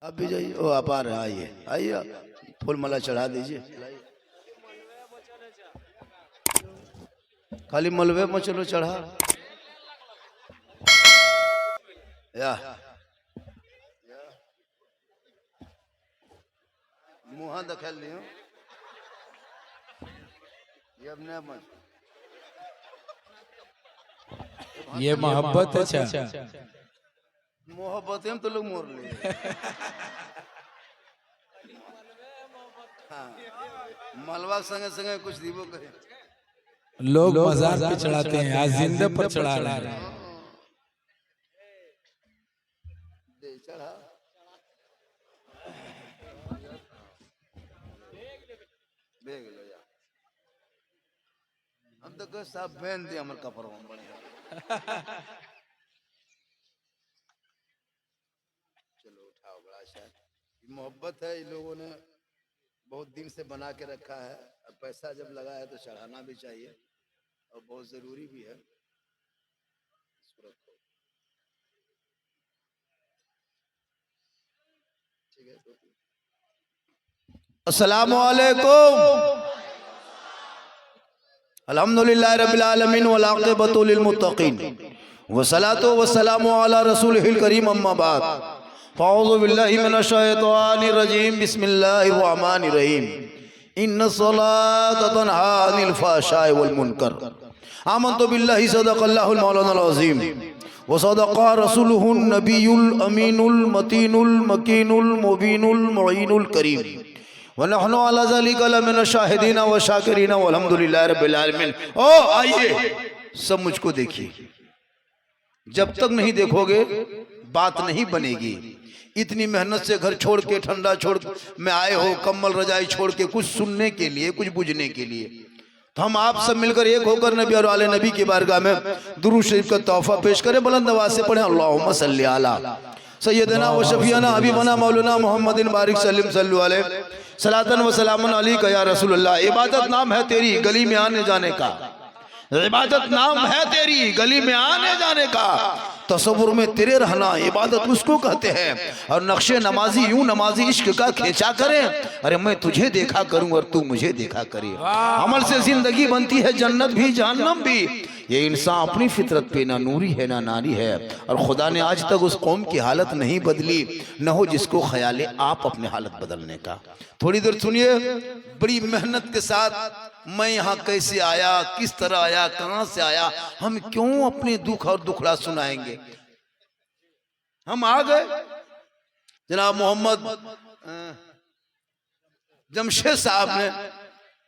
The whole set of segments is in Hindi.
आप भी जाइए। ओ आप आ रहे हैं, आइए आइए, फूल माला चढ़ा दीजिए। खाली मलबे में चलो चढ़ा या मुँह दखल लियो ये अब नया मत ये मोहब्बत है। अच्छा मोहब्बत में तो लोग मोर लिए। हाँ मलबा संगे संगे कुछ दीबो करे लोग मजार पे चढ़ाते हैं, आज जिंदा पर चढ़ा रहे हैं। दे चढ़ा बेग लो या हम तो कह साहब बहन दे हमर कपड़ों में बढ़िया। चलो उठाओ बड़ा शायद मोहब्बत है, इन लोगों ने बहुत दिन से बना के रखा है। अब पैसा जब लगा है तो चढ़ाना भी चाहिए और बहुत जरूरी भी है। इसको रखो ठीक है। अस्सलामु अलैकुम। अल्हम्दुलिल्लाह रब्बिल आलमीन वल आक़िबतु लिल मुत्तक़ीन वस्सलातु वस्सलामु अला रसूलिहिल करीम अम्मा बाद फ़अऊज़ु बिल्लाहि मिनश शैतानिर रजीम बिस्मिल्लाहिर रहमानिर रहीम इन्नस सलाता तन्हा अनिल फ़हशाइ वल मुनकर आमन्तु बिल्लाहि सदक़ल्लाहुल मौलानाल अज़ीम व सदक़ा रसूलुहुन नबियुल अमीनुल मतीनुल मकीनुल मुबीनुल मुईनुल करीम व नहनु अला ज़ालिका लमिन शाहिदीन व शाकिरीन वल्हम्दुलिल्लाहि रब्बिल आलमीन। ओ आइए सब मुझको देखिए, जब तक नहीं देखोगे बात नहीं बनेगी। इतनी मेहनत से घर छोड़ के ठंडा छोड़ में आए हो, कम्बल रजाई छोड़ के कुछ सुनने के लिए, कुछ बुझने के लिए, तो हम आप सब मिलकर एक होकर नबी और आले नबी की बारगाह में दुरूद शरीफ का तोहफा पेश करें। बुलंद आवाज से पढ़ें अल्लाहुम्मा सल्ली अला सय्यदना व शफीना हबीबना मौलाना मोहम्मदिन बारिक सल्लल्लाहु अलैहि सलातन व सलामन अलैका या रसूलल्लाह। इबादत नाम है तेरी गली में आने जाने का, इबादत नाम है तेरी गली में आने जाने का, तसव्वुर में तेरे रहना इबादत उसको कहते हैं। और नक्शे नमाजी यूं नमाजी इश्क का खींचा करें, अरे मैं तुझे देखा करूं और तू मुझे देखा करे। अमल से जिंदगी बनती है जन्नत भी जहन्नम भी। ये इंसान अपनी फितरत पे ना नूरी है ना नारी है, और खुदा ने आज तक उस कौम की हालत नहीं बदली, न हो जिसको ख्याल है आप अपने हालत बदलने का। थोड़ी देर सुनिए, बड़ी मेहनत के साथ मैं यहाँ कैसे आया, किस तरह आया, कहाँ से आया, हम क्यों अपने दुख और दुखड़ा सुनाएंगे। हम आ गए जनाब मोहम्मद जमशेद साहब ने,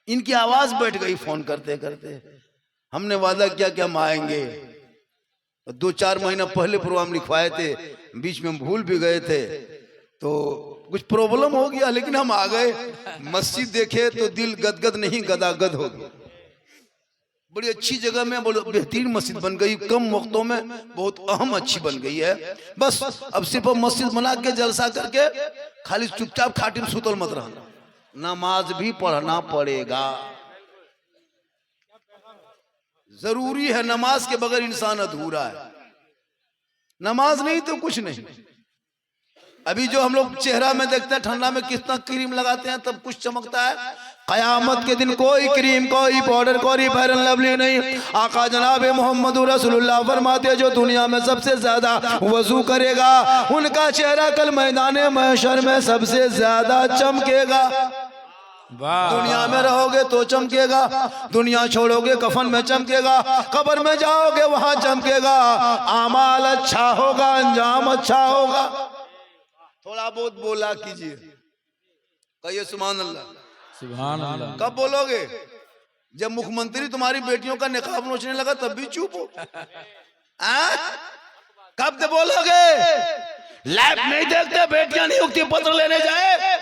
इनकी आवाज बैठ गई फोन करते करते। हमने वादा किया कि हम आएंगे, 2-4 महीना पहले प्रोग्राम लिखवाए थे, बीच में हम भूल भी गए थे, तो कुछ प्रॉब्लम हो गया, लेकिन हम आ गए। मस्जिद देखे तो दिल गदगद नहीं गदागद हो गया। बड़ी अच्छी जगह में बेहतरीन मस्जिद बन गई, कम वक्तों में बहुत अहम अच्छी बन गई है। बस अब सिर्फ मस्जिद बना के जलसा करके खाली चुपचाप खाटी में सुतल मत रहना, नमाज भी पढ़ना पड़ेगा, जरूरी है। नमाज के बगैर इंसान अधूरा है, नमाज नहीं तो कुछ नहीं। अभी जो हम लोग चेहरा में देखते हैं ठंडा में कितना क्रीम लगाते हैं तब कुछ चमकता है, कयामत के दिन कोई क्रीम, कोई पाउडर, कोई फेयर एंड लवली नहीं। आका जनाब मोहम्मद रसूलुल्लाह फरमाते जो दुनिया में सबसे ज्यादा वजू करेगा उनका चेहरा कल मैदान महशर में सबसे ज्यादा चमकेगा। दुनिया में रहोगे तो चमकेगा, दुनिया छोड़ोगे कफन में चमकेगा, कब्र में जाओगे वहां चमकेगा। आमाल अच्छा होगा, अंजाम अच्छा होगा। थोड़ा बहुत बोला कीजिए, कहिए सुभान अल्लाह, सुभान अल्लाह। कब बोलोगे? जब मुख्यमंत्री तुम्हारी बेटियों का निकाब नोचने लगा तब भी चुप हो। कब बोलोगे? लैब नहीं देखते, बेटियां नियुक्ति पत्र लेने जाए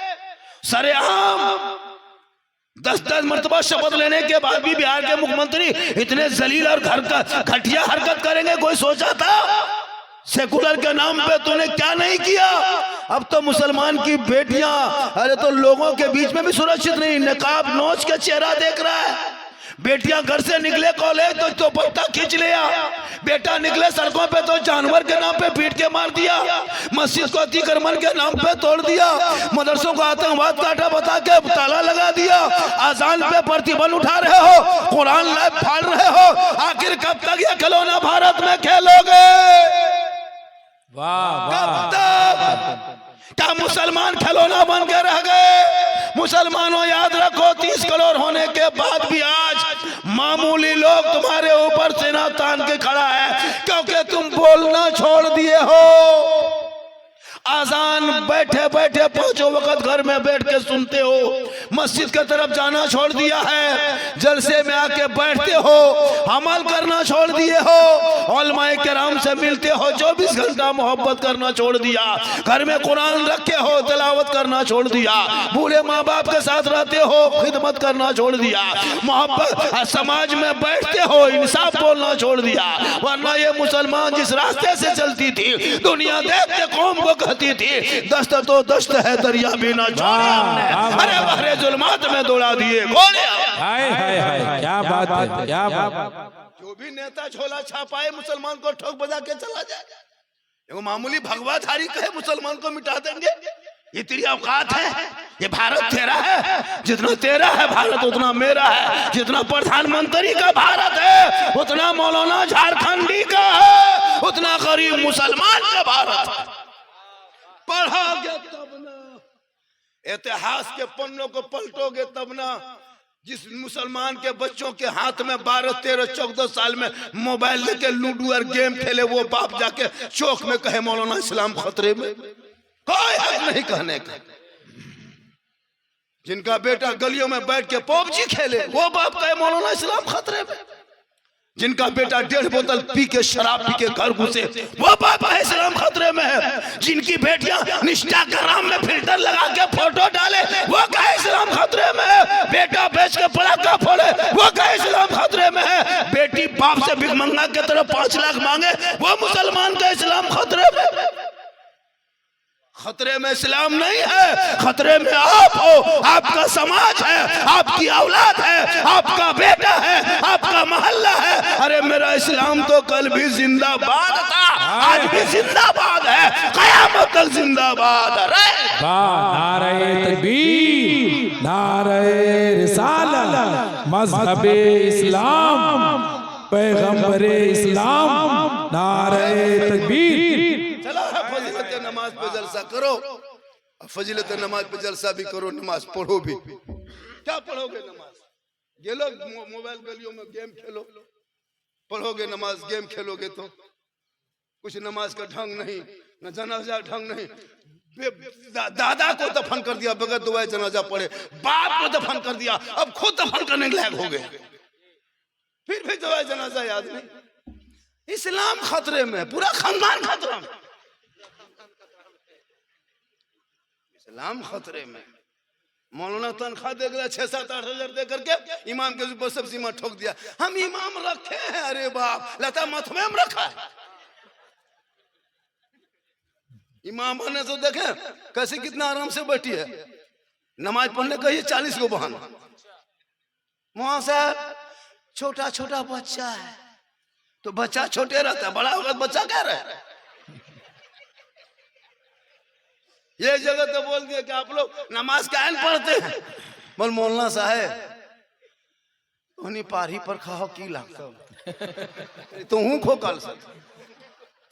सरेआम 10-10 मरतबा शपथ लेने के बाद भी बिहार के मुख्यमंत्री इतने जलील और घटिया हरकत करेंगे, कोई सोचा था? सेकुलर के नाम पे तूने क्या नहीं किया। अब तो मुसलमान की बेटियां, अरे तो लोगों के बीच में भी सुरक्षित नहीं, निकाब नोच के चेहरा देख रहा है। बेटियां घर से निकले कॉलेज तो पत्ता खींच लिया, बेटा निकले सड़कों पे तो जानवर के नाम पे पीट के मार दिया, मस्जिद को अतिक्रमण के नाम पे तोड़ दिया, मदरसों को आतंकवाद काटा बता के ताला लगा दिया, अजान पे प्रतिबंध उठा रहे हो, कुरान लाइव फाड़ रहे हो, आखिर कब तक ये खिलौना भारत में खेलोगे? वाह कब तक? क्या मुसलमान खिलौना बन के रह गए? मुसलमानों याद रखो, 30 करोड़ होने के बाद भी आज मामूली लोग तुम्हारे ऊपर सीना तान के खड़ा है, क्योंकि तुम बोलना छोड़ दिए हो। आजान बैठे बैठे 5 वक्त घर में बैठ के सुनते हो, मस्जिद की तरफ जाना छोड़ दिया है, जलसे में आके बैठते हो, अमल करना छोड़ दिए हो, उलमाए किराम से मिलते हो, 24 घंटा मोहब्बत करना छोड़ दिया, घर में कुरान रखे हो, तिलावत करना छोड़ दिया, बूढ़े माँ बाप के साथ रहते हो, खिदमत करना छोड़ दिया, मोहब्बत समाज में बैठते हो, इंसाफ बोलना छोड़ दिया। वरना ये मुसलमान जिस रास्ते से चलती थी, दुनिया देखते कौम को कहती थी, दस्त तो दस्त है दरिया भी ना छोड़े हमने, अरे बहरे जुल्मात में दौड़ा दिए घोड़े। हाय हाय हाय, क्या बात है, क्या बात। जो भी नेता झोला छापाए मुसलमान को ठोक बजा के चला जाए, वो मामूली भगवाधारी कहे मुसलमान को मिटा देंगे, ये तेरी औकात है? ये भारत तेरा है, जितना तेरा है भारत उतना मेरा है, जितना प्रधानमंत्री का भारत है उतना मौलाना झारखंडी का है, उतना गरीब मुसलमान का भारत है। पढ़ोगे तब ना, इतिहास के पन्नों को पलटोगे तब ना। जिस मुसलमान के बच्चों के हाथ में 12, 13, 14 साल में मोबाइल लेके लूडो और गेम खेले, वो बाप जाके चौक में कहे मौलाना इस्लाम खतरे में, कोई हक नहीं कहने का। जिनका बेटा गलियों में बैठ के पबजी खेले, वो बाप कहे मौलाना इस्लाम खतरे में। जिनका बेटा 1.5 बोतल पी के शराब पी के घर घुसे, वो बाप है इस्लाम खतरे में है। जिनकी बेटियां इंस्टाग्राम में फिल्टर लगा के फोटो डाले, वो कहे इस्लाम खतरे में है। बेटा बेच के पटाखा फोड़े, वो कहे इस्लाम खतरे में है। बेटी बाप से भिखमंगा के तरफ 5 लाख मांगे, वो मुसलमान का इस्लाम खतरे में। खतरे में इस्लाम नहीं है, खतरे में आप हो, आपका समाज है, आपकी औलाद है, आपका बेटा है, आपका मोहल्ला है। अरे मेरा इस्लाम तो कल भी जिंदाबाद था, आज भी जिंदाबाद है, कयामत तक जिंदाबाद है। नारे तकबीर, नारे रिसालत, मज़हबे इस्लाम, पैगंबरे इस्लाम, नारे तकबीर। फजीलत नमाज पे जलसा करो, फजीलत नमाज पे जलसा भी करो, नमाज पढ़ो भी। क्या पढ़ोगे नमाज? ये लोग मोबाइल गलियों में गेम खेलो, पढ़ोगे नमाज गेम खेलोगे तो कुछ नमाज का ढंग नहीं, न जनाजा ढंग नहीं। दादा को दफन कर दिया बगैर दुआ जनाजा पढ़े, बाप को दफन कर दिया, अब खुद दफन करने के लायक हो गए, फिर भी दुआ जनाजा याद नहीं। इस्लाम खतरे में, पूरा खानदान खतरे में, इस्लाम खतरे में। मौलाना तनख्वाह दे गया 6-7-8 हजार दे करके इमाम के ऊपर सब सीमा ठोक दिया, हम इमाम रखे हैं। अरे बाप, लता मथमे में रखा है। इमाम ने तो देखे कैसे कितना आराम से बैठी है, नमाज पढ़ने का ये 40 को बहाना। वहां से छोटा छोटा बच्चा है, तो बच्चा छोटे रहता है, बड़ा होगा बच्चा क्या रहे। ये जगह तो बोल दिया कि आप लोग नमाज काहे नहीं पढ़ते हैं। बोल मौलाना साहब उन्हीं पारी पर खाओ की लगता तो हूँ खो कल से।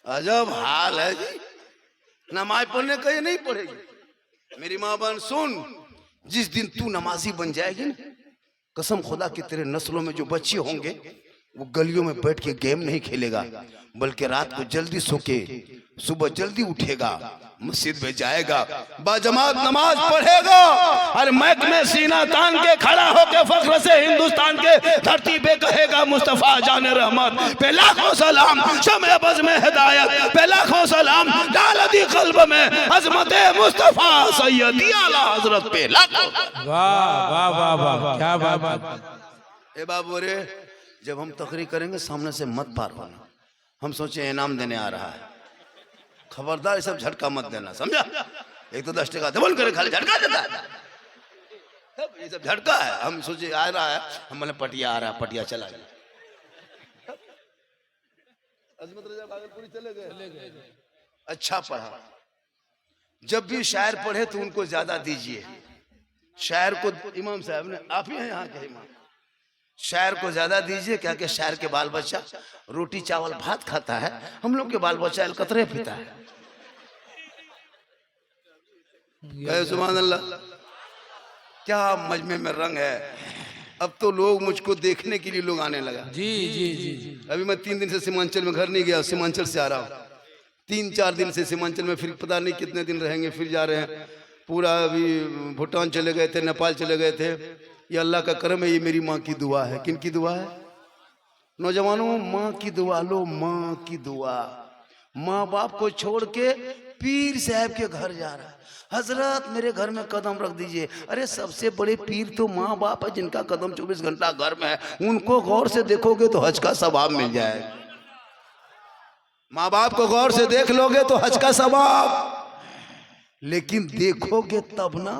अजब हाल है जी, नमाज पढ़ने का ये नहीं पढ़ेगी। मेरी माँ बहन सुन, जिस दिन तू नमाजी बन जाएगी ना, कसम खुदा की तेरे नस्लों में जो बच्चे होंगे वो गलियों में बैठ के गेम नहीं खेलेगा, बल्कि रात को जल्दी सो के सुबह जल्दी उठेगा, मस्जिद में जाएगा, बाजमात नमाज पढ़ेगा, और मैक में सीना तान के खड़ा होके फख्र से हिंदुस्तान के धरती पे कहेगा मुस्तफा जाने रहमत पे लाखों सलाम, शमे बज़ में हिदायत पे लाखों सलाम, डाल दी कल्ब में अज़मते मुस्तफा सैयदी आला हजरत पे लाखों। वाह वाह वाह वाह, क्या बात। ए बाबू रे, जब हम तकरीर करेंगे सामने से मत पार होना, हम सोचे इनाम देने आ रहा है, खबरदार सब झटका मत देना, समझा। एक तो 10 टका दबन करे खाली झटका देता है। ये सब झटका है, हम सोचे आ रहा है, हम बोले पटिया आ रहा है, पटिया चला गया। अजमत रजा भागलपुरी चले गए। अच्छा पढ़ा। जब भी शायर पढ़े तो उनको ज्यादा दीजिए। शायर को इमाम साहब ने, आप ही हैं यहाँ के इमाम, शायर को ज्यादा दीजिए। क्या कि शायर के बाल बच्चा रोटी चावल भात खाता है, हम लोग के बाल बच्चा अलकतरे पीता है। सुभान अल्लाह, क्या मजमे में रंग है। अब तो लोग मुझको देखने के लिए लोग आने लगा। जी जी जी जी। अभी मैं 3 दिन से सीमांचल में घर नहीं गया, सीमांचल से आ रहा हूँ। 3-4 दिन से सीमांचल में, फिर पता नहीं कितने दिन रहेंगे, फिर जा रहे हैं। पूरा अभी भूटान चले गए थे, नेपाल चले गए थे। ये अल्लाह का करम है, ये मेरी माँ की दुआ है। किन की दुआ है? नौजवानों, माँ की दुआ लो, माँ की दुआ। माँ बाप को छोड़ के पीर साहब के घर जा रहा है। हजरत मेरे घर में कदम रख दीजिए। अरे सबसे बड़े पीर तो माँ बाप है, जिनका कदम 24 घंटा घर में है। उनको गौर से देखोगे तो हज का सवाब मिल जाएगा। माँ बाप को गौर से देख लोगे तो हज का सवाब, लेकिन देखोगे तब ना।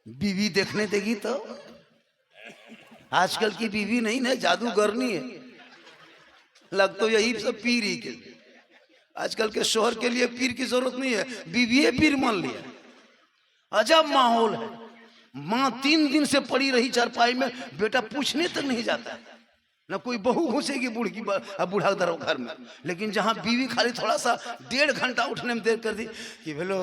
बीवी देखने देगी तो? आजकल की बीवी नहीं ना, जादूगरनी है। लग तो यही सब पीर ही के। आजकल के शोहर के लिए पीर की जरूरत नहीं है, बीवी पीर मान लिया। अजब माहौल है। माँ 3 दिन से पड़ी रही चारपाई में, बेटा पूछने तक नहीं जाता है। ना कोई बहू घुसेगी बूढ़ा घर में। लेकिन जहां बीवी खाली थोड़ा सा 1.5 घंटा उठने में देर कर दी कि बोलो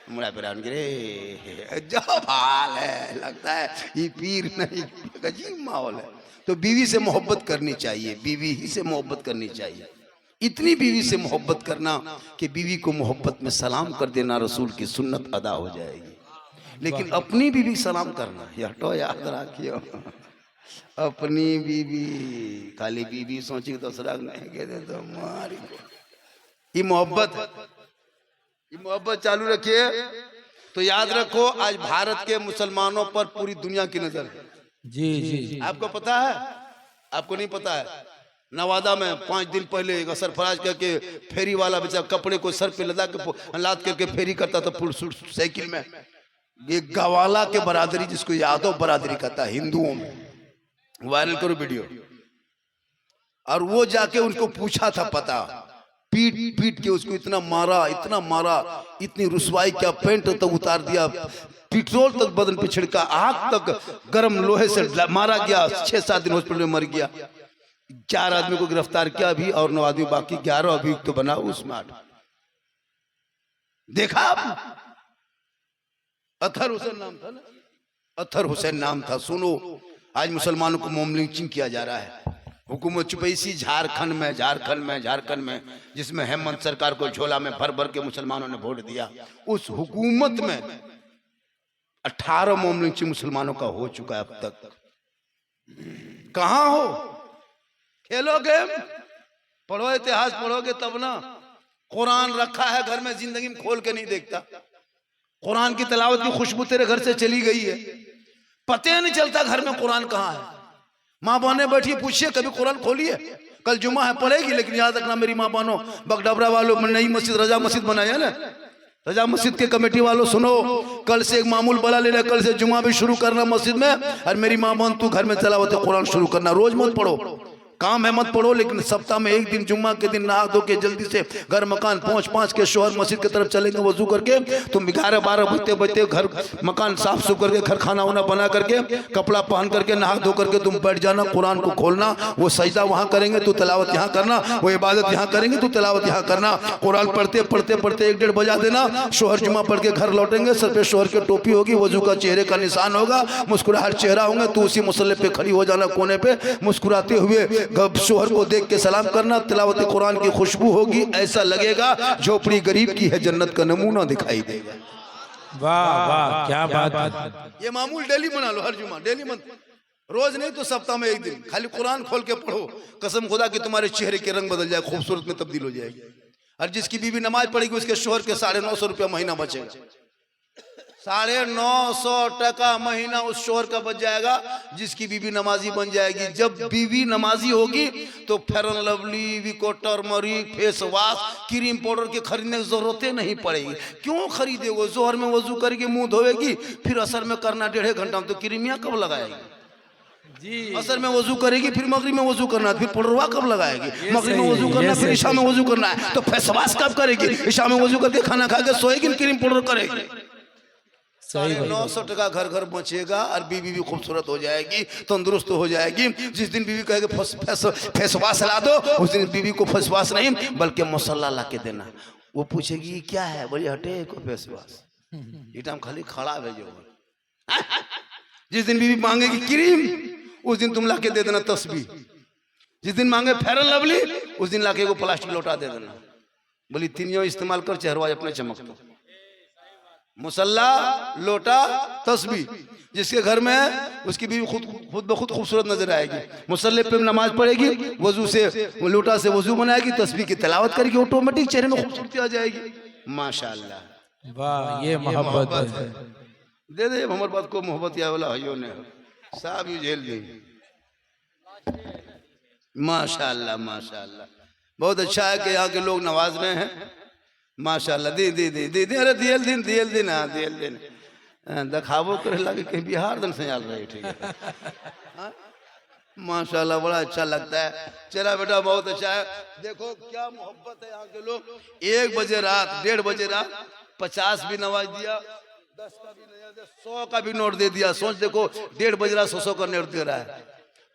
मुड़ा पिरान गिरे, जब हाल है, लगता है ये पीर नहीं। अजीब माहौल है। तो बीवी से मोहब्बत करनी चाहिए, बीवी ही से मोहब्बत करनी चाहिए। इतनी बीवी से मोहब्बत करना कि बीवी को मोहब्बत में सलाम कर देना, रसूल की सुन्नत अदा हो जाएगी। लेकिन अपनी बीवी सलाम करना, यह तो याद रखियो। अपनी बीवी, खाली बीवी सोची दूसरा नहीं कहते तो मारी। ये मोहब्बत है, ये मोहब्बत चालू रखिए। तो याद रखो, आज भारत के मुसलमानों पर पूरी दुनिया की नजर है। जी जी। आपको पता है? आपको नहीं पता है? नवादा में 5 दिन पहले एक सरफराज करके फेरी वाला बेचारा कपड़े को सर पे लाद करके फेरी करता था फुल साइकिल में। एक गवाला के बरादरी, जिसको यादव बरादरी कहता है हिंदुओं में, वायरल करो वीडियो। और वो जाके उनको पूछा था पता, पीट पीट के उसको इतना मारा, इतनी रुसवाई किया, पैंट तक उतार दिया, पेट्रोल तक बदन पे छिड़का, आग तक गर्म लोहे से मारा गया। 6-7 दिन हॉस्पिटल में मर गया। 4 आदमी को गिरफ्तार किया अभी, और 9 आदमी बाकी, 11 अभियुक्त तो बना उसमें। देखा आप? अतहर हुसैन नाम था ना, अतहर हुसैन नाम था। सुनो, आज मुसलमानों को मोम लिंचिंग किया जा रहा है। हुकूमत चुपैसी झारखंड में, जिसमें हेमंत सरकार को झोला में भर भर के मुसलमानों ने वोट दिया, उस हुकूमत में 18 मोम लिंचिंग मुसलमानों का हो चुका है अब तक। कहां हो? खेलोगे, पढ़ो इतिहास, पढ़ोगे तब ना। कुरान रखा है घर में, जिंदगी में खोल के नहीं देखता। कुरान की तिलावत की खुशबू तेरे घर से चली गई है, पता नहीं चलता घर में कुरान कहाँ है। माँ बहने बैठी, पूछिए कभी कुरान खोलिए। कल जुमा है, पढ़ेगी, लेकिन याद रखना मेरी माँ बहनों, बगडबरा वालों, नई मस्जिद रजा मस्जिद बनाई है ना, रजा मस्जिद के कमेटी वालों सुनो, कल से एक मामूल बना लेना, कल से जुमा भी शुरू करना मस्जिद में। और मेरी माँ बहन, तू घर में तिलावत कुरान शुरू करना। रोज मत पढ़ो, काम है मत पढ़ो, लेकिन सप्ताह में 1 दिन जुम्मा के दिन नहा धो के जल्दी से घर मकान पहुंच 5 के शोहर मस्जिद की तरफ चलेंगे वजू करके। तुम 11-12 बजते घर मकान साफ सुफ करके, घर खाना वाना बना करके, कपड़ा पहन करके, नहा धो करके तुम बैठ जाना, कुरान को खोलना। वो सजदा वहां करेंगे, तू तिलावत यहाँ करना। वो इबादत यहाँ करेंगे, तू तिलावत यहाँ करना। कुरान पढ़ते पढ़ते 1-1.5 बजा देना। शोहर जुम्मा पढ़ के घर लौटेंगे, सर पे शोहर की टोपी होगी, वजू का चेहरे का निशान होगा, मुस्कुराहट चेहरा होंगे। तू उसी मुसल्ले पे खड़ी हो जाना, कोने पे मुस्कुराते हुए शोहर को देख के सलाम करना। तिलावत कुरान की खुशबू होगी, ऐसा लगेगा झोपड़ी गरीब की है, जन्नत का नमूना दिखाई देगा। वाह वाह, क्या बात है। ये मामूल डेली बना लो, हर जुमा डेली मत, रोज नहीं तो सप्ताह में 1 दिन खाली कुरान खोल के पढ़ो। कसम खुदा कि तुम्हारे चेहरे के रंग बदल जाए, खूबसूरत में तब्दील हो जाएगी। और जिसकी बीवी नमाज पढ़ेगी, उसके शोहर के 950 रुपया महीना बचेगा। 950 महीना उस शोहर का बच जाएगा जिसकी बीवी नमाजी बन जाएगी। जब बीवी नमाजी होगी तो fair and lovely, Vicco, turmeric, face wash, cream powder के खरीदने की जरूरत नहीं पड़ेगी। क्यों खरीदेगो? जोहर में वजू करके मुंह धोएगी, फिर असर में करना 1.5 घंटा में, तो क्रीमिया कब लगाएगी? जी असर में वजू करेगी, फिर मगरिब में वजू करना, फिर पाउडरवा कब लगाएगी? मगरिब में वजू करना, फिर ईशा में वजू करना है, तो फेस वॉश कब करेगी? ईशा में वजू करके खाना खा के सोएगी, क्रीम पाउडर करेगी। 950 घर घर बचेगा और बीवी भी खूबसूरत हो जाएगी, तंदुरुस्त हो जाएगी। जिस दिन बीवी कहेगी फेस वॉश ला दो, उस दिन बीवी को फेस वॉश नहीं बल्कि मसाला ला के देना। वो पूछेगी क्या है? बोले हटे को फेस वॉश, इटम खाली खड़ा भेजो। जिस दिन बीवी मांगेगी क्रीम, उस दिन तुम लाके दे देना तस्बीह। जिस दिन मांगे फेयर एंड लवली, उस दिन लाके को प्लास्टिक लोटा दे देना। बोली तीनों इस्तेमाल कर, चेहरा अपने चमकता। मुसल्ला, लोटा, तस्बीह। जिसके घर में है उसकी बीवी खुद ब खुद खूबसूरत नजर आएगी। मुसल्ले पे नमाज पढ़ेगी, वजू से लोटा से वजू बनाएगी, तस्बीह की तिलावत करेगी, ऑटोमेटिक चेहरे में खूबसूरती आ जाएगी। माशाअल्लाह, वाह, ये मोहब्बत है। दे दे हमारे बात को मोहब्बत या वाला हयो ने साहब यू झेल दी। माशाअल्लाह माशाअल्लाह, बहुत अच्छा है कि यहाँ के लोग नवाज में हैं। माशाअल्लाह, दी दी दी दी दी अरे दियल दिन हाँ दियल दिन दिखावो करे लगे कहीं बिहार दिन से याद रहे। ठीक है, माशाअल्लाह, बड़ा अच्छा लगता है। चला बेटा, बहुत अच्छा है। देखो क्या मोहब्बत है यहाँ के लोग। 1 बजे रात, 1:30 बजे रात 50 भी नवाज दिया, 10 का भी नहीं दिया, 100 का भी नोट दे दिया। सोच देखो, 1:30 बज रहा 100 का नोट दे रहा है।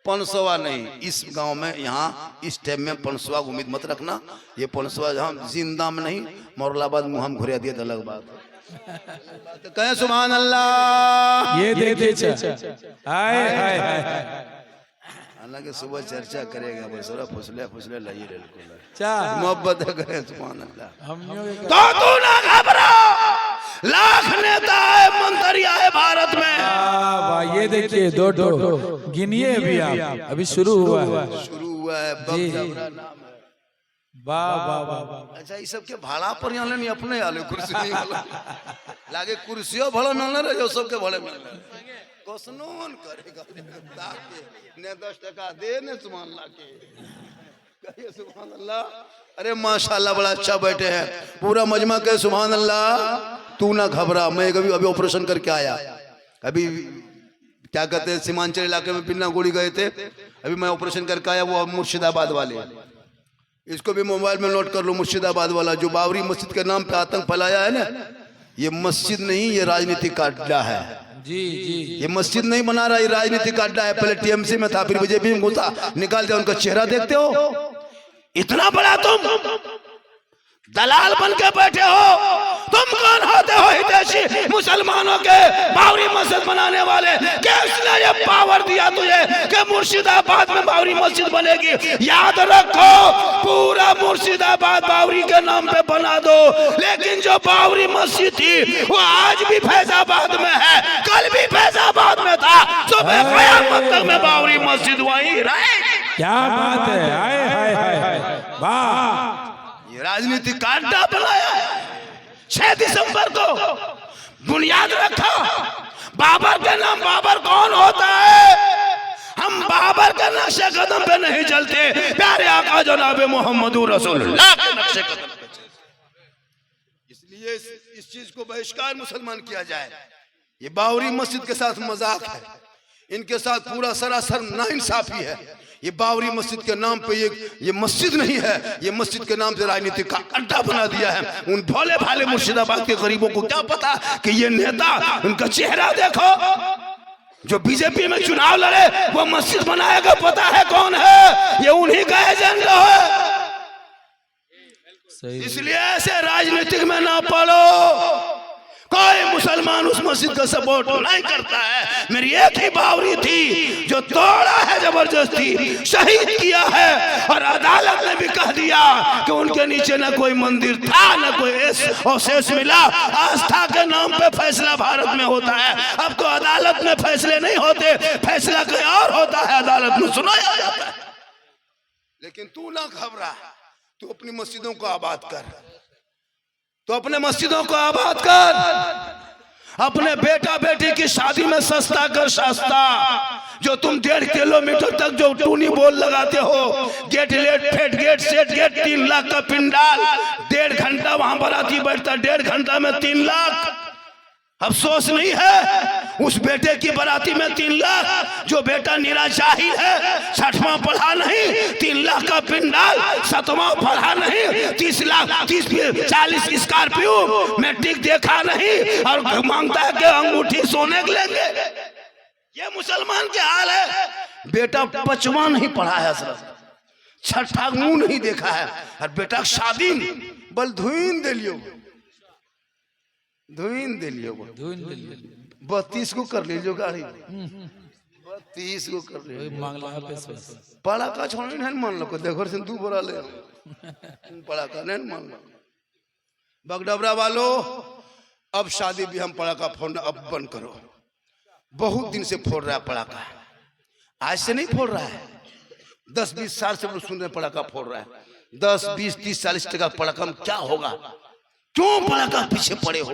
500 नहीं, इस गांव में यहाँ इस टाइम में 500 की उम्मीद मत रखना। ये 500 हम जिंदा में नहीं, मौलाबाद मुँह हम घुरिया दिए तो अलग बात है। तो कहें सुभान अल्लाह। ये देखिए, हाय हाय हाय, हालांकि सुबह चर्चा करेगा, बस फुसले लाइए चा मोहब्बत है। कहें सुभान अल्लाह। हम तो तू ना घबरा, लाख नेता है, मंत्री आए भारत में। वाह, ये देखिए, दो गिनिए अभी आप, अभी शुरू हुआ है। बग जबरा नाम है। वाह वाह वाह। अच्छा, ये सब के भाड़ा पर यहाँ नहीं, अपने आले कुर्सी नहीं वाला लागे, कुर्सियों भला मिलने रहे जो सबके भले मिलने कोसनोन करेगा ने 10 टका दे ने सुभान अल्लाह के कहिए सुभान अल्लाह। अरे माशाअल्लाह, बड़ा अच्छा बैठे हैं पूरा मजमा के सुभान अल्लाह। तू ना घबरा, मैं अभी ऑपरेशन करके आया। अभी क्या कहते हैं, सीमांचल इलाके में पिन्ना गोली गए थे, अभी मैं ऑपरेशन करके आया। वो मुर्शिदाबाद वाले, इसको भी मोबाइल में नोट कर लो। मुर्शिदाबाद वाला जो बाबरी मस्जिद के नाम पे आतंक फैलाया है ना, ये मस्जिद नहीं, ये राजनीतिक का अड्डा है। जी जी, ये मस्जिद नहीं बना रहा, ये राजनीतिक का अड्डा है। पहले टीएमसी में था, फिर बीजेपी में घुसा, निकाल दिया। उनका चेहरा देखते हो, इतना बड़ा तुम दलाल बन के बैठे हो। तुम कौन होते हो हितैषी मुसलमानों के बाबरी मस्जिद बनाने वाले? किसने ये पावर दिया तुझे कि मुर्शिदाबाद में बाबरी मस्जिद बनेगी? याद रखो, पूरा मुर्शिदाबाद बाबरी के नाम पे बना दो, लेकिन जो बाबरी मस्जिद थी वो आज भी फैजाबाद में है, कल भी फैजाबाद में था, सुबह क़यामत तक में बाबरी मस्जिद वहीं रहेगी। क्या बात है, हाय हाय हाय, वाह। राजनीतिक का अड्डा बनाया है। 6 दिसंबर को बुनियाद रखा। बाबर के नाम, बाबर कौन होता है? हम बाबर के नक्शे कदम पे नहीं चलते, प्यारे आका जनाब मोहम्मद रसूलुल्लाह के नक्शे कदम पे चलते। इसलिए इस चीज को बहिष्कार मुसलमान किया जाए। ये बाबरी मस्जिद के साथ मजाक है, इनके साथ पूरा सरासर नाइंसाफी है। ये बाबरी मस्जिद के नाम पे ये मस्जिद नहीं है, ये मस्जिद के नाम से राजनीति का अड्डा बना दिया है। उन भोले भाले मुर्शिदाबाद के गरीबों को क्या पता कि ये नेता, उनका चेहरा देखो, जो बीजेपी में चुनाव लड़े वो मस्जिद बनाएगा, पता है कौन है? ये उन्हीं का एजेंडा है। इसलिए ऐसे राजनीतिक में ना पड़ो। कोई मुसलमान उस मस्जिद का सपोर्ट नहीं करता है। मेरी एक ही बावरी थी जो तोड़ा है, जबरदस्ती शहीद किया है, और अदालत ने भी कह दिया कि उनके नीचे न कोई मंदिर था, न कोई अवशेष मिला। आस्था के नाम पे फैसला भारत में होता है। अब तो अदालत में फैसले नहीं होते, फैसला कोई और होता है, अदालत में सुनाया जाता है। लेकिन तू ना घबरा, तू अपनी मस्जिदों को आबाद कर, तो अपने मस्जिदों को आबाद कर। अपने बेटा बेटी की शादी में सस्ता कर सस्ता। जो तुम 1.5 किलोमीटर तक जो टूनी बोल लगाते हो, गेट लेट फेट गेट सेट गेट 3 लाख का पिंडाल, 1.5 घंटा वहां बाराती बैठता, 1.5 घंटा में 3 लाख। अफसोस नहीं है उस बेटे की बाराती में 3 लाख, जो बेटा निरा जाहिल है, 6वां पढ़ा नहीं, 3 लाख का पिंडाल, 7वां पढ़ा नहीं, 30 लाख 40 स्कॉर्पियो, मैट्रिक देखा नहीं और मांगता है कि अंगूठी सोने के लेंगे। ये मुसलमान के हाल है। बेटा 5वां नहीं पढ़ा है, 6ठा मुंह नहीं देखा है, और बेटा शादी बल धुइन दे लियो, धुइन दे लियो, 32 को कर लीजिए गाड़ी, 32 को कर लीजिए। पढ़ा का छोड़ नहीं मान लो, देखो से 2 बोरा ले पढ़ा का नहीं मान लो। बगडबरा वालों, अब शादी भी हम पढ़ा का फोन अब बंद करो। बहुत दिन से फोड़ रहा है पड़ाका, आज से नहीं फोड़ रहा है, 10-20 साल से सुन रहे पड़ाका फोड़ रहा है। 10, 20, 30, 40 टका पड़ाका में क्या होगा? क्यों पड़ाका पीछे पड़े हो?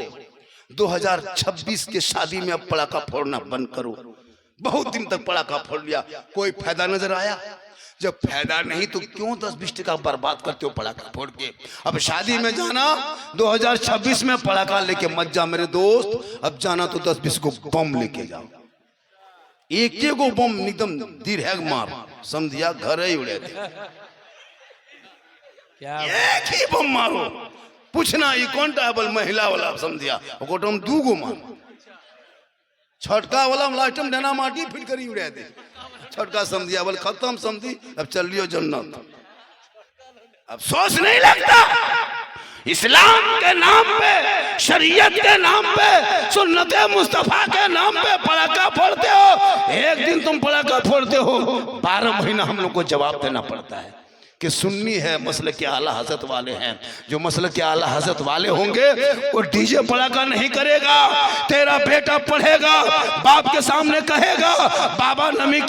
2026 के शादी में अब पड़ाका फोड़ना बंद करो। बहुत दिन तक पड़ाका फोड़ लिया, कोई फायदा नजर आया? जब फायदा नहीं तो क्यों 10-20 टका बर्बाद करते हो पड़ाका फोड़ के? अब शादी में जाना 2026 में पड़ाका लेके मत जा मेरे दोस्त, अब जाना तो 10-20 को बम लेके जाओ। एक को बम निदम दिरहग मार समझिया, घर ही उड़े थे। एक ही बम मारो, पूछना ये कौन टेबल महिला वाला समझिया, तुम 2 गो मार। छटका वाला लाइटम देना माटी फिट करी उड़े थे। छटका समझिया बोल खत्म समझी, अब चल लियो जन्नत। अब सोच नहीं लगता? इस्लाम के नाम पे, शरीयत के नाम पे, सुन्नत मुस्तफा के नाम पे पड़ाका फोड़ते हो। एक दिन तुम पड़ाका फोड़ते हो, 12 महीना हम लोग को जवाब देना पड़ता है कि सुन्नी है, मसलक के आला हजरत वाले हैं। जो मसलक के आला हजरत वाले होंगे वो डीजे पड़ाका नहीं करेगा। तेरा बेटा पढ़ेगा, बाप के सामने कहेगा बाबा नबी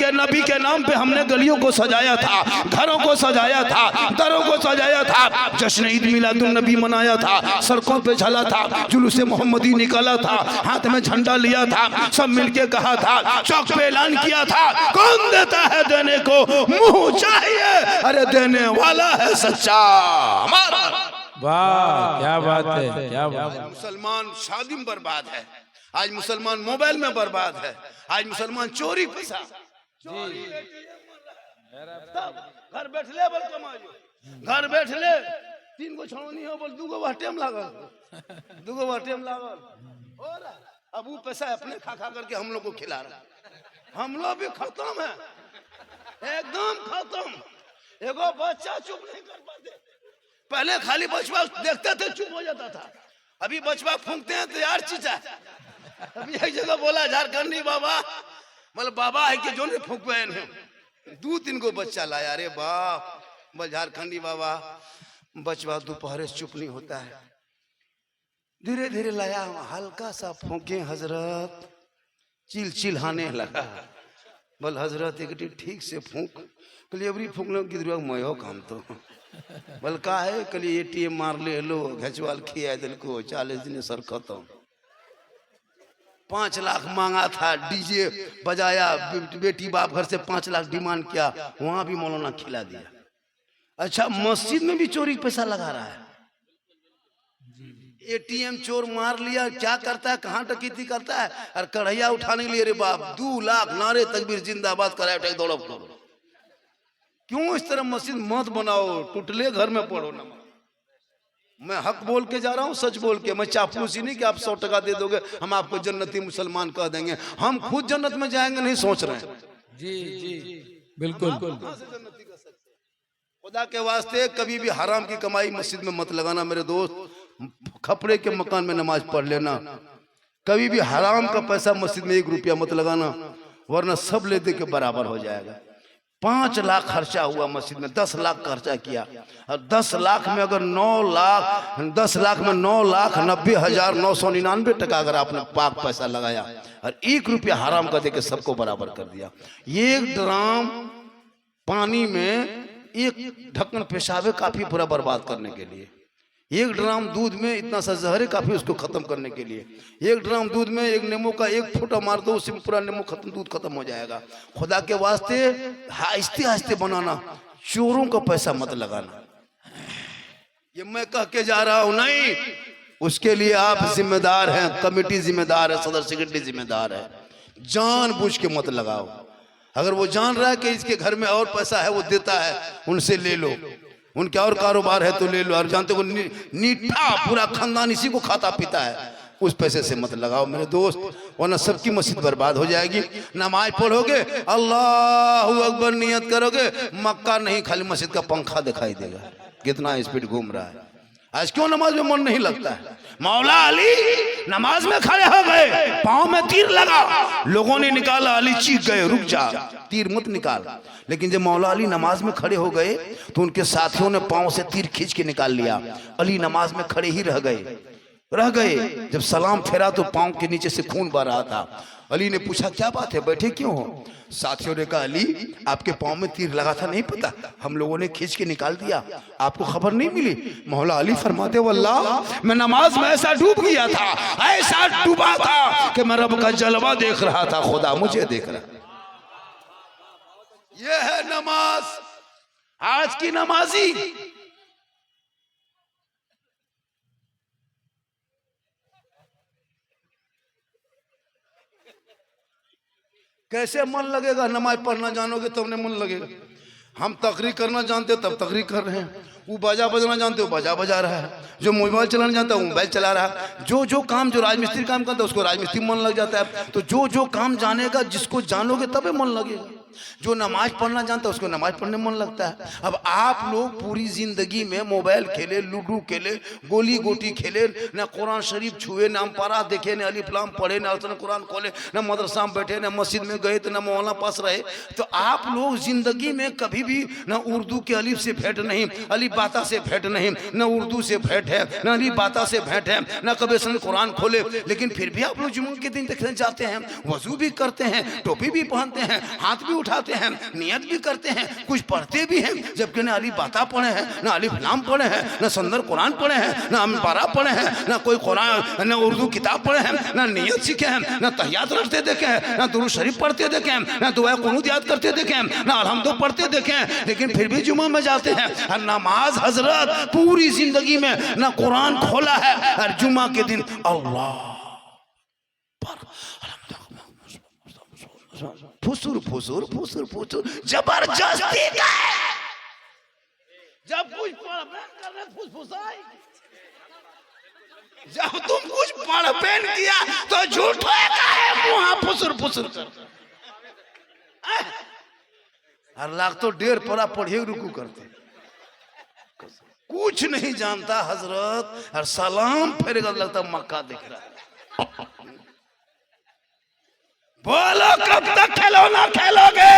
के नाम पे हमने गलियों को सजाया था, घरों को सजाया था, दरों को सजाया था, जश्न ईद मिलादुन नबी मनाया था, सड़कों पे चला था, जुलूस मोहम्मदी निकाला था, हाथ में झंडा लिया था, सब मिलके कहा था, चौक पे ऐलान किया था। कौन देता है देने को? मुंह चाहिए, अरे देने वाला है सच्चा हमारा। वाह क्या बात है, क्या बात है। मुसलमान शादी में बर्बाद है, आज मुसलमान मोबाइल में बर्बाद है, आज मुसलमान चोरी पैसा, घर बैठ ले बोल कमाइयो, घर बैठ ले 3 गो छौनी हो बोल 2 गो टाइम लागल, 2 गो टाइम लागल। और अब वो पैसा अपने खा खा करके हम लोग को खिला रहा। हम लोग भी खत्म है, एकदम खत्म। एगो बच्चा चुप नहीं कर पाते। पहले खाली बचवा देखते थे चुप हो जाता था, अभी बचवा फूंकते हैं तो यार चीचा। अभी एक जगह बोला झारखंडी बाबा, मतलब बाबा है कि जो ने फूंक पे 2-3 गो बच्चा लाया। अरे बाप, बोल झारखंडी बाबा, बचवा दोपहर से चुप नहीं होता है। धीरे धीरे लाया, हल्का सा फूंके हजरत, चिल चिल्लाने लगा। बोल हजरत एक ठीक से फूंक, कलिए फूकने गिर मयो काम तो बोल का है, कलिए ATM मार ले लो, घचवाल खिया दिल को 40 दिन सर खत्म। 5 लाख मांगा था, डीजे बजाया, बेटी बाप घर से 5 लाख डिमांड किया, वहां भी मौलाना खिला दिया। अच्छा मस्जिद में भी चोरी पैसा लगा रहा है। ATM चोर मार लिया, क्या करता है, कहाँ डकैती करता है, और कढ़ैया उठाने के लिए, अरे बाप 2 लाख नारे तकबीर जिंदाबाद कराए दौड़ करो। क्यों इस तरह मस्जिद मत बनाओ, टूटले घर में पढ़ो ना। मैं हक बोल के जा रहा हूँ, सच बोल के। मैं चापलूसी नहीं कि आप 100 टका दे दोगे हम आपको जन्नती मुसलमान कह देंगे। हम खुद जन्नत में जाएंगे नहीं सोच रहे हैं। जी जी बिल्कुल। खुदा के वास्ते कभी भी हराम की कमाई मस्जिद में मत लगाना मेरे दोस्त। खपड़े के मकान में नमाज पढ़ लेना। कभी भी हराम का पैसा मस्जिद में 1 रुपया मत लगाना, वरना सब ले दे के बराबर हो जाएगा। 5 लाख खर्चा हुआ मस्जिद में, 10 लाख खर्चा किया, और 10 लाख में अगर 9 लाख 10 लाख में 9,90,999 टका अगर आपने पाक पैसा लगाया और 1 रुपया हराम का देके सबको बराबर कर दिया। 1 ड्राम पानी में 1 ढक्कन पेशाबे काफी पूरा बर्बाद करने के लिए। एक ड्राम दूध में इतना सा जहर है काफी उसको खत्म करने के लिए। एक ड्राम दूध में एक नींबू का एक फुटा मार दो, उससे पूरा नींबू खत्म, दूध खत्म हो जाएगा। खुदा के वास्ते आहिस्ते आहिस्ते बनाना, चोरों का पैसा मत लगाना। ये मैं कह के जा रहा हूं नहीं, उसके लिए आप जिम्मेदार हैं, कमेटी जिम्मेदार है, सदर सेक्रेटरी जिम्मेदार है। जानबूझ के मत लगाओ। अगर वो जान रहा है कि इसके घर में और पैसा है, वो देता है, उनसे ले लो। उनके और कारोबार है तो ले लो। और जानते हो नीठा पूरा खानदान इसी को खाता पीता है, उस पैसे से मत लगाओ मेरे दोस्त, वरना सबकी मस्जिद बर्बाद हो जाएगी। नमाज पढ़ोगे, अल्लाहू अकबर नियत करोगे, मक्का नहीं खाली मस्जिद का पंखा दिखाई देगा, कितना स्पीड घूम रहा है। आज क्यों नमाज में मन नहीं लगता है? मौला अली नमाज में खड़े हो गए, पांव में तीर लगा, लोगों ने निकाला, अली चीख गए, रुक जा, तीर मत निकाल। लेकिन जब मौला अली नमाज में खड़े हो गए तो उनके साथियों ने पांव से तीर खींच के निकाल लिया। अली नमाज में खड़े ही रह गए। जब सलाम फेरा तो पांव के नीचे से खून बह रहा था। अली ने पूछा क्या बात है, बैठे क्यों हो? साथियों ने कहा अली आपके पांव में तीर लगा था, नहीं पता, हम लोगों ने खींच के निकाल दिया, आपको खबर नहीं मिली? मौला अली फरमाते वल्लाह मैं नमाज में ऐसा डूब गया था, ऐसा डूबा था कि मैं रब का जलवा देख रहा था, खुदा मुझे देख रहा। ये है नमाज, आज की नमाजी। कैसे मन लगेगा? नमाज पढ़ना जानोगे तब तो मन लगेगा। हम तकरीर करना जानते तब तकरीर कर रहे हैं, वो बाजा बजना जानते हो बाजा बजा रहा है, जो मोबाइल चलाना जानता है वो मोबाइल चला रहा है, जो काम जो राजमिस्त्री काम करता है उसको राजमिस्त्री मन लग जाता है। तो जो काम जानेगा, जिसको जानोगे तबे मन लगेगा। जो नमाज पढ़ना जानता है उसको नमाज पढ़ने मन लगता है। अब आप लोग पूरी जिंदगी में मोबाइल खेले, लूडो खेले, गोली गोटी खेले, ना कुरान शरीफ छुए, ना पारा देखे, ना अलिफ लाम पढ़े, ना कुरान खोले, ना मदरसा में बैठे, ना मस्जिद में गए, तो ना मौलाना पास रहे। तो आप लोग जिंदगी में कभी भी ना उर्दू के अलिफ से भेंट नहीं, अलिफ बाता से भेंट नहीं, ना उर्दू से भेंट है, ना अलिफ बाता से भेंट है, ना कभी सन कुरान खोले। लेकिन फिर भी आप लोग जुम्मे के दिन देखने जाते हैं, वजू भी करते हैं, टोपी भी पहनते हैं, हाथ भी उठाते हैं, नियत भी करते हैं, कुछ पढ़ते भी हैं, जबकि ना अली बाता पढ़े हैं, ना अलिफ लाम पढ़े हैं, ना संदर कुरान पढ़े हैं, ना अम्बारा पढ़े हैं, ना कोई कुरान ना उर्दू किताब पढ़े हैं, ना नियत सीखे हैं, ना तहियात रखते देखे हैं, ना दुरूद शरीफ पढ़ते देखे हैं, ना दुआ कुनूत याद करते देखे हैं, ना अलहम्दो पढ़ते देखे हैं। लेकिन फिर भी जुम्मा में जाते हैं। और नमाज हजरत पूरी जिंदगी में ना कुरान खोला है, और जुम्मा के दिन अल्लाह फुसुर फुसुर फुसुर फुसुर जबरदस्ती का। जब कुछ करने फुसफुसाई, जब तुम कुछ पढ़ पेन किया तो झूठ है मुँह फुसुर फुसुर कर। हर लाख तो 1.5 परा पढ़े रुकू करते, कुछ नहीं जानता हजरत, और सलाम फेरेगा लगता मक्का दिख रहा है। बोलो कब तक खिलौना खेलोगे?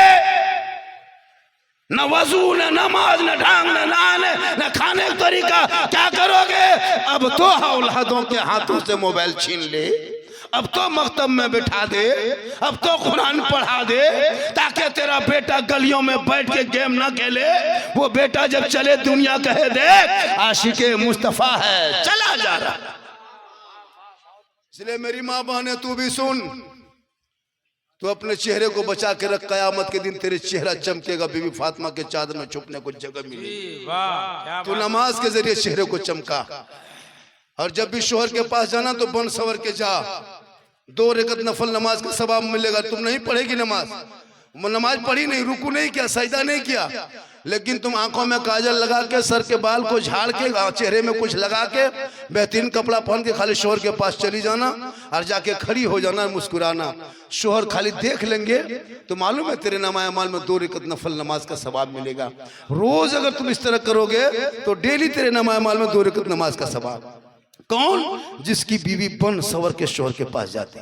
न वजू, न नमाज, न ढंग, न नहाने, न खाने का तरीका, क्या करोगे? अब तो औलादों के हाथों से मोबाइल छीन ले, अब तो मकतब में बिठा दे, अब तो कुरान पढ़ा दे, ताकि तेरा बेटा गलियों में बैठ के गेम ना खेले। वो बेटा जब चले दुनिया कहे दे आशिके मुस्तफा है, चला जा रहा। इसलिए मेरी माँ बहने तू भी सुन, तो अपने चेहरे को बचा के रख, कयामत के दिन तेरे चेहरा चमकेगा, बीबी फातिमा के चादर में छुपने को जगह मिलेगी। तो नमाज के जरिए चेहरे को चमका। और जब भी शोहर के पास जाना तो बन सवर के जा, 2 रकत नफल नमाज का सवाब मिलेगा। तुम नहीं पढ़ेगी नमाज पढ़ी नहीं, रुकू नहीं किया, सजदा नहीं किया, लेकिन तुम आंखों में काजल लगा के, सर के बाल को झाड़ के, चेहरे में कुछ लगा के, बेहतरीन कपड़ा पहन के खाली शोहर के पास चली जाना और जाके खड़ी हो जाना, मुस्कुराना। शोहर खाली देख लेंगे तो मालूम है तेरे नामाए अमाल में 2 रकत नफल नमाज का सवाब मिलेगा। रोज अगर तुम इस तरह करोगे तो डेली तेरे नामाए अमाल में 2 रकत नमाज का सवाब। कौन? जिसकी बीवी बन सवर के शोहर के पास जाती।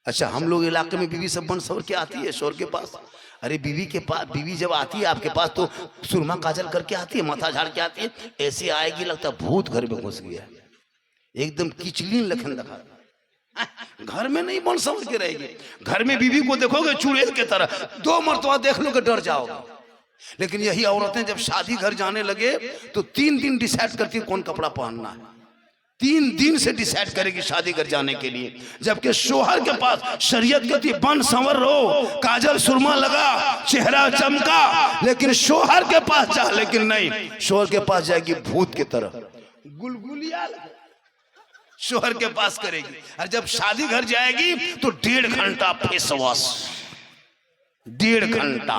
अच्छा, हम लोग इलाके में बीवी सब बन सवर के आती है शोहर के पास। अरे बीवी के पास, बीवी जब आती है आपके पास तो सुरमा काजल करके आती है, माथा झाड़ के आती है, ऐसे आएगी लगता भूत घर में घुस गया, एकदम किचलीन लखन दिखा। घर में नहीं बन समझ के रहेगी। घर में बीवी को देखोगे चुड़ैल के तरह, 2 मरतबा देख लो कि डर जाओगे। लेकिन यही औरतें जब शादी घर जाने लगे तो 3 दिन डिसाइड करती है कौन कपड़ा पहनना है। 3 दिन से डिसाइड करेगी शादी घर जाने के लिए, जबकि शोहर के पास शरीयत कहती बन संवर रहो, काजल सुरमा लगा, चेहरा चमका, लेकिन शोहर के पास जा, लेकिन नहीं, शोहर के पास जाएगी भूत की तरह, गुलगुलिया शोहर के पास करेगी। और जब शादी घर जाएगी तो 1.5 घंटा फेस वॉश, 1.5 घंटा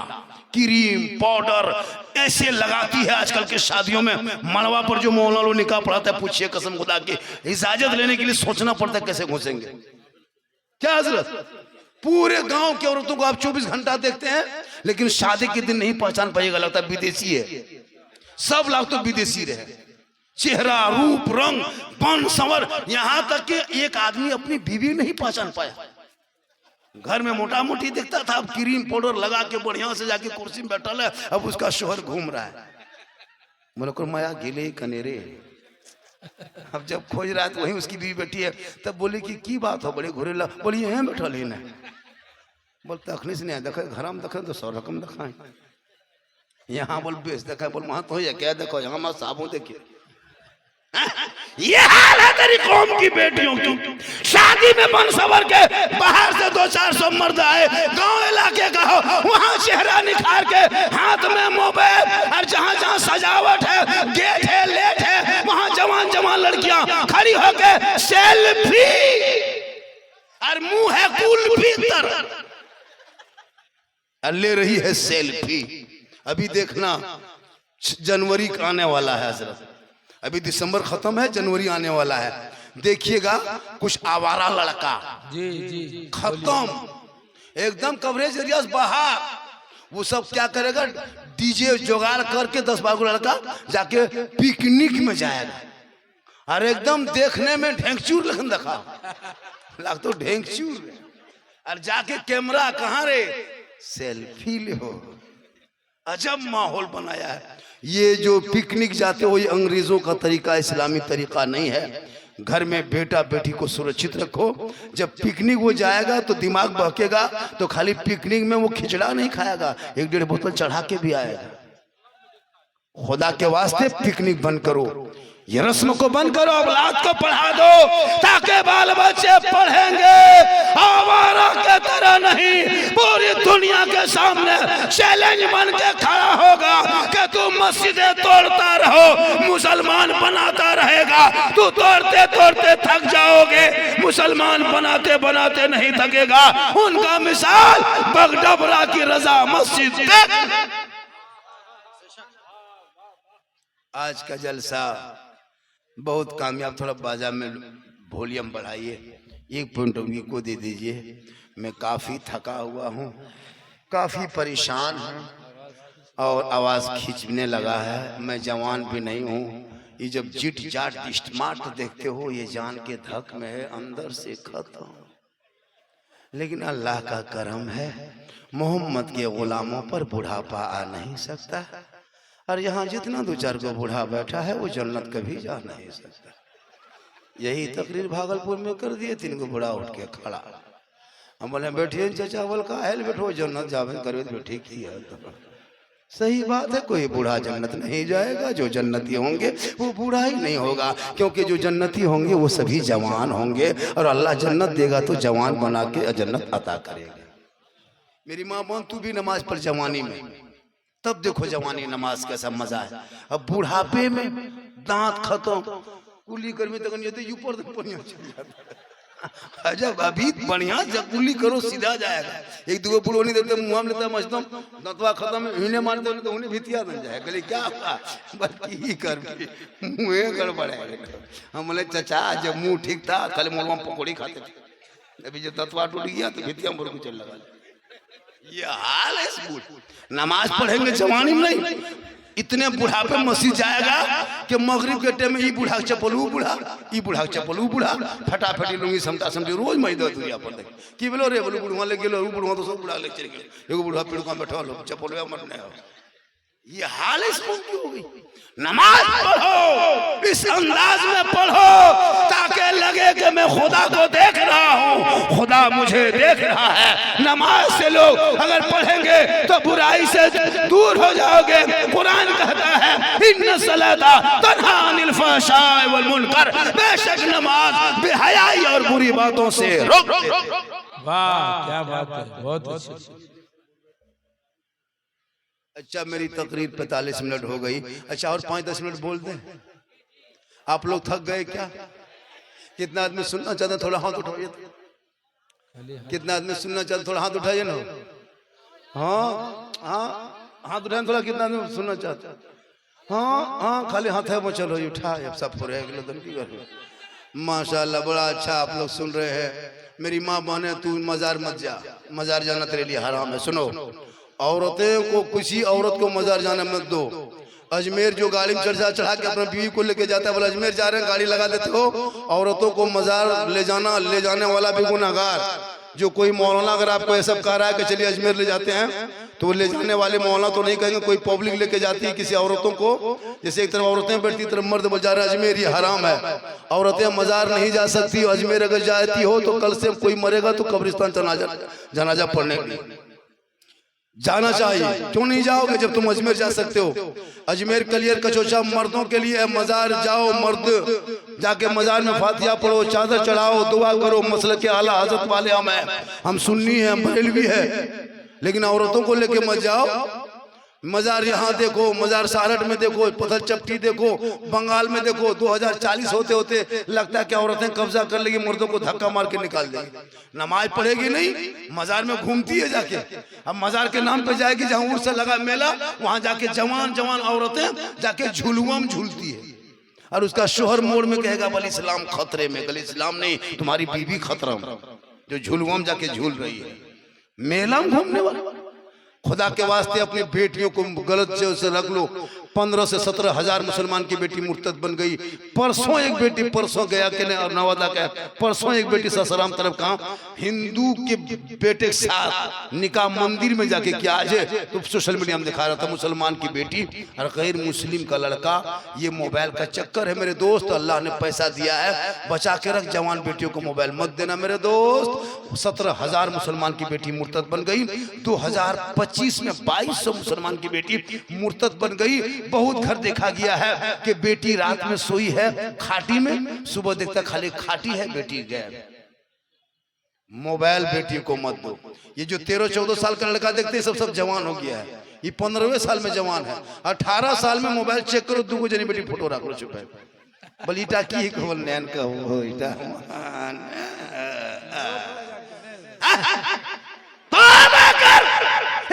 क्रीम पाउडर ऐसे लगाती है। आजकल के शादियों में मड़वा पर जो मौलाना लोग निकाह पढ़ाता है, पूछिए कसम खुदा की, इजाजत लेने के लिए सोचना पड़ता है कैसे घुसेंगे। क्या हजरत, पूरे गांव की औरतों को आप 24 घंटा देखते हैं, लेकिन शादी के दिन नहीं पहचान पाइएगा, लगता है विदेशी है। सब लोग तो विदेशी रहे, चेहरा रूप रंग बन संवर, यहां तक कि एक आदमी अपनी बीवी नहीं पहचान पाया। घर में मोटा मोटी दिखता था, अब क्रीम पाउडर लगा के बढ़िया से जाके कुर्सी में बैठा है, अब उसका शोहर घूम रहा है। बोलो को माया गिले कनेरे। अब जब खोज रहा है तो वहीं उसकी बीवी बैठी है, तब बोले कि की बात हो, बड़े घुरेला, बोली यहाँ बैठा लेना। बोलते अखनी से नहीं देखा, घर में देखा तो 100 रकम दिखाए, यहाँ बोल बेच देखा, बोल वहां तो क्या देखो, यहाँ मत साबुन देखिए। ये हाल है तेरी कौम की बेटियों की। शादी में मन सवर के बाहर से 200-400 मर्द आए, गांव इलाके का हो, वहां चेहरा निखार के, हाथ में मोबाइल, और जहां जहां सजावट है, गेट है, लेट है, वहां जवान जवान लड़कियां खड़ी होके सेल्फी, और मुंह है कुल्फी तर ले रही है सेल्फी। अभी देखना जनवरी का आने वाला है हजरत, अभी दिसंबर खत्म है, जनवरी आने वाला है, देखिएगा कुछ आवारा लड़का जी खत्म एकदम कवरेज एरिया बाहर, वो सब क्या करेगा, डीजे जुगाड़ करके 10-12 लड़का जाके पिकनिक में जाएगा, और एकदम देखने में ढेंगचूर लगन देखा लग तो ढेंगचूर, और जाके कैमरा कहाँ रे, सेल्फी ले हो। अजब माहौल बनाया है। ये जो पिकनिक जाते हो ये अंग्रेजों का तरीका, इस्लामी तरीका नहीं है। घर में बेटा बेटी को सुरक्षित रखो, जब पिकनिक वो जाएगा तो दिमाग बहकेगा, तो खाली पिकनिक में वो खिचड़ा नहीं खाएगा, 1-1.5 बोतल चढ़ा के भी आएगा। खुदा के वास्ते पिकनिक बंद करो, ये रस्म को बंद करो, औलाद को पढ़ा दो, ताकि बाल बच्चे पढ़ेंगे, आवारा के तरह नहीं। पूरी दुनिया के सामने चैलेंज बन के खड़ा होगा कि तू मस्जिदें तोड़ता रहो, मुसलमान बनाता रहेगा, तू तोड़ते तोड़ते थक जाओगे, मुसलमान बनाते बनाते नहीं थकेगा। उनका मिसाल बगडबरा की रजा मस्जिद। आज का जलसा बहुत कामयाब, थोड़ा बाजार में वॉल्यूम बढ़ाइए, 1 पॉइंट को दे दीजिए। मैं काफ़ी थका हुआ हूँ, काफ़ी परेशान हूँ, और आवाज़ खींचने लगा है। मैं जवान भी नहीं हूँ। ये जब जिट जाट स्मार्ट देखते हो, ये जान के धक में है, अंदर से खत्म। लेकिन अल्लाह का करम है, मोहम्मद के गुलामों पर बुढ़ापा आ नहीं सकता, और यहाँ जितना 2-4 को बूढ़ा बैठा है वो जन्नत कभी जा नहीं सकता। यही तकरीर भागलपुर में कर दिए, 3 को बूढ़ा उठ के खड़ा, हम बोले बैठिए चाचा, बोल का है बैठो, जन्नत जावे करो तो ठीक ही है। सही बात है, कोई बूढ़ा जन्नत नहीं जाएगा, जो जन्नती होंगे वो बूढ़ा ही नहीं होगा, क्योंकि जो जन्नती होंगे वो सभी जवान होंगे, और अल्लाह जन्नत देगा तो जवान बना के जन्नत अता करेगा। मेरी माँ बोल तू भी नमाज पढ़ जवानी में, तब देखो जवानी नमाज कैसा मजा है। अब बुढ़ापे में दांत खत्म, कुली कर्मी तक नहीं होते, ऊपर तक बढ़िया चल जाता। जब अभी बढ़िया जब कुली करो सीधा जाएगा। 1-2 बुढ़ो नहीं देते, मुँह में लेता मजदूम, दांतवा खत्म, इन्हें मारते तो उन्हें भितिया बन जाए, गले क्या हुआ, बल्कि ही कर मुँह गड़बड़ है। हम बोले चाचा जब मुँह ठीक था, कल मुर्गा पकौड़ी खाते थे, अभी जब तत्वा टूट गया तो भितिया मुर्ग चल लगा। ये हाल है स्कूल, नमाज पढ़ेंगे जवानी में नहीं, इतने बुढ़ापे मस्जिद जाएगा कि मगरिब के टाइम में ये बूढ़ा चप्पल वो बूढ़ा, ये बूढ़ा चप्पल वो बूढ़ा, फटाफटी लूंगी समटा समटी रोज मैदान दुनिया पर देख कि बोलो रे बोलो बुढ़वा ले गेलो, बुढ़वा तो सब बूढ़ा ले चल गए, एगो बूढ़ा पेड़ का बैठा लो चप्पल में मत नहीं हो। ये हाल है स्कूल की हो गई। नमाज पढ़ो, इस अंदाज में पढ़ो ताकि लगे कि मैं खुदा को देख रहा हूँ, खुदा मुझे देख रहा है। नमाज से लोग अगर पढ़ेंगे तो बुराई से दूर हो जाओगे। कुरान कहता है इन्न सलाता तन्हा अनिल फहशाए वल मुनकर, बेशक नमाज बेहयाई और बुरी बातों से रोक। वाह क्या बात है, बहुत अच्छी। अच्छा मेरी तकरीर 45 मिनट हो गई। अच्छा और 5-10 मिनट बोल दें। आप लोग थक गए क्या? कितना आदमी सुनना चाहते हैं? थोड़ा हाथ उठाइए। कितना आदमी सुनना चाहते? थोड़ा हाथ उठाइए ना। हाँ हाँ हाथ उठाए थोड़ा। कितना आदमी सुनना चाहते? हाँ हाँ खाली हाथ है वो, चलो उठा अब सब पूरे अगले दिन की कर। माशाल्लाह बड़ा अच्छा आप लोग सुन रहे हैं। मेरी माँ बहने तू मजार मत जा, मजार जाना तेरे लिए हराम है। सुनो, औरतें को किसी औरत को मजार जाने मत दो। अजमेर जो गाड़ी में चढ़ा के अपने बीवी को लेके जाता है, बोला अजमेर जा रहे हैं गाड़ी लगा देते हो। औरतों को मजार ले जाने वाला भी गुनाहगार। जो कोई मौलाना अगर आपको ऐसा कह रहा है कि चलिए अजमेर ले जाते हैं, तो वो ले जाने वाले मौलाना तो नहीं कहेंगे, कोई पब्लिक लेके जाती है किसी औरतों को। जैसे एक तरफ औरतें बैठती, तरफ मर्द जा रहे हैं अजमेर, ये हराम है। औरतें मजार नहीं जा सकती। अजमेर अगर जाती हो तो कल से कोई मरेगा तो कब्रिस्तान जनाजा पढ़ने के लिए जाना चाहिए। क्यों नहीं जाओगे जब तुम अजमेर जा सकते हो? अजमेर कलियर कचोचा मर्दों के लिए है। मजार जाओ, मर्द जाके मजार में फातिहा पढ़ो, चादर चढ़ाओ, दुआ करो। मसल के आला हजरत वाले हम सुन्नी है, हम बरेलवी है, लेकिन औरतों को लेके मत जाओ। मजार यहाँ देखो, मजार सारठ में देखो, पत्थर चपटी देखो, बंगाल में देखो। 2040 होते होते लगता है कि औरतें कब्जा कर लेगी, मर्दों को धक्का मार के निकाल देगी। नमाज पढ़ेगी नहीं, मजार में घूमती है जाके। अब मजार के नाम पे जाएगी जहाँ उर्स लगा मेला, वहां जाके जवान जवान औरतें जाके झुलुआ में झूलती है। और उसका शोहर मोड़ में कहेगा बल इस्लाम खतरे में। गल इस्लाम नहीं, तुम्हारी बीवी खतरा में, जो झुलुआ में जाके झूल रही है। मेला में घूमने वाला। खुदा के वास्ते अपनी बेटियों को गलत से रख लो। 15 से 17 हजार मुसलमान की बेटी मुर्तद बन गई। परसों एक बेटी, परसों गया के नवादा का, परसों एक बेटी ससराम तरफ कहा हिंदू के बेटे के साथ निकाह मंदिर में जाके किया। आज तो सोशल मीडिया में दिखा रहा था मुसलमान की बेटी और गैर मुस्लिम का लड़का। ये मोबाइल का चक्कर है मेरे दोस्त। अल्लाह ने पैसा दिया है, बचा के रख। जवान बेटियों को मोबाइल मत देना मेरे दोस्त। 17 हजार मुसलमान की बेटी मुर्तद बन गई। 2025 में 2200 मुसलमान की बेटी मुर्तद बन गई। बहुत घर देखा गया है कि बेटी रात में सोई है खाटी में, सुबह देखता खाली खाटी है, बेटी गए। मोबाइल बेटी को मत दो। ये जो 13-14 साल का लड़का देखते हैं सब जवान हो गया है। ये 15वें साल में जवान है। 18 साल में मोबाइल चेक करो, 2 जनी बेटी फोटो रख लो चुप है। बलीटा की बोल नैन का हो इटा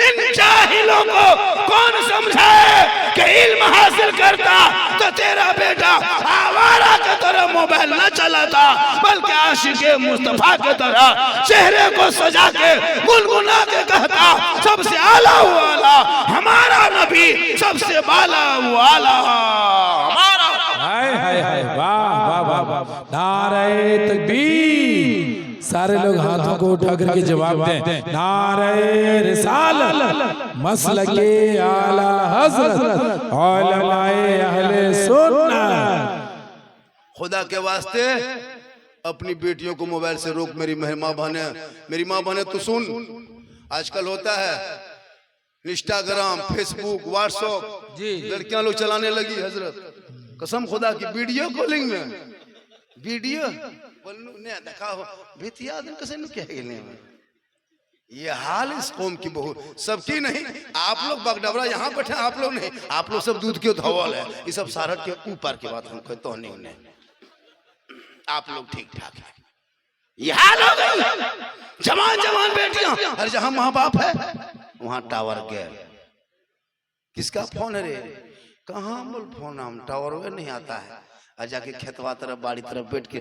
इन जाहिलों को कौन समझाए कि इल्म हासिल करता तो तेरा बेटा आवारा की तरह मोबाइल न चलाता, बल्कि आशिक़े मुस्तफा की तरह चेहरे को सजा के गुनगुना के कहता सबसे आला हुआ आला हमारा नबी, सबसे बाला हुआ आला हमारा। हाय हाय हाय, वाह वाह वाह वाह, नारे तकबीर। सारे लोग हाथों को उठा करके जवाब दें, नारे रिसालत मसलके आला हज़रत उलमाए अहले सुन्नत। खुदा के वास्ते अपनी बेटियों को मोबाइल से रोक। मेरी माँ बहने तो सुन, आजकल होता है इंस्टाग्राम, फेसबुक, व्हाट्सएप लड़कियां लोग चलाने लगी। हजरत कसम खुदा की वीडियो कॉलिंग में वीडियो देखा हो बेतिया कैसे क्या ये हाल इस कौम की बहुत सबकी नहीं। आप लोग बगडबरा यहाँ बैठे, आप लोग नहीं, आप लोग सब दूध के धवल है। ये सब सारठ के ऊपर की बात हम कहते नहीं, आप लोग ठीक ठाक है। ये हाल हो गई। जवान बेटियां, और जहां माँ बाप है वहां टावर गया। किसका फोन है रे? कहाँ बोल फोन, हम टावर में नहीं आता है। और जाके खेतवा तरफ बाड़ी तरफ बैठ के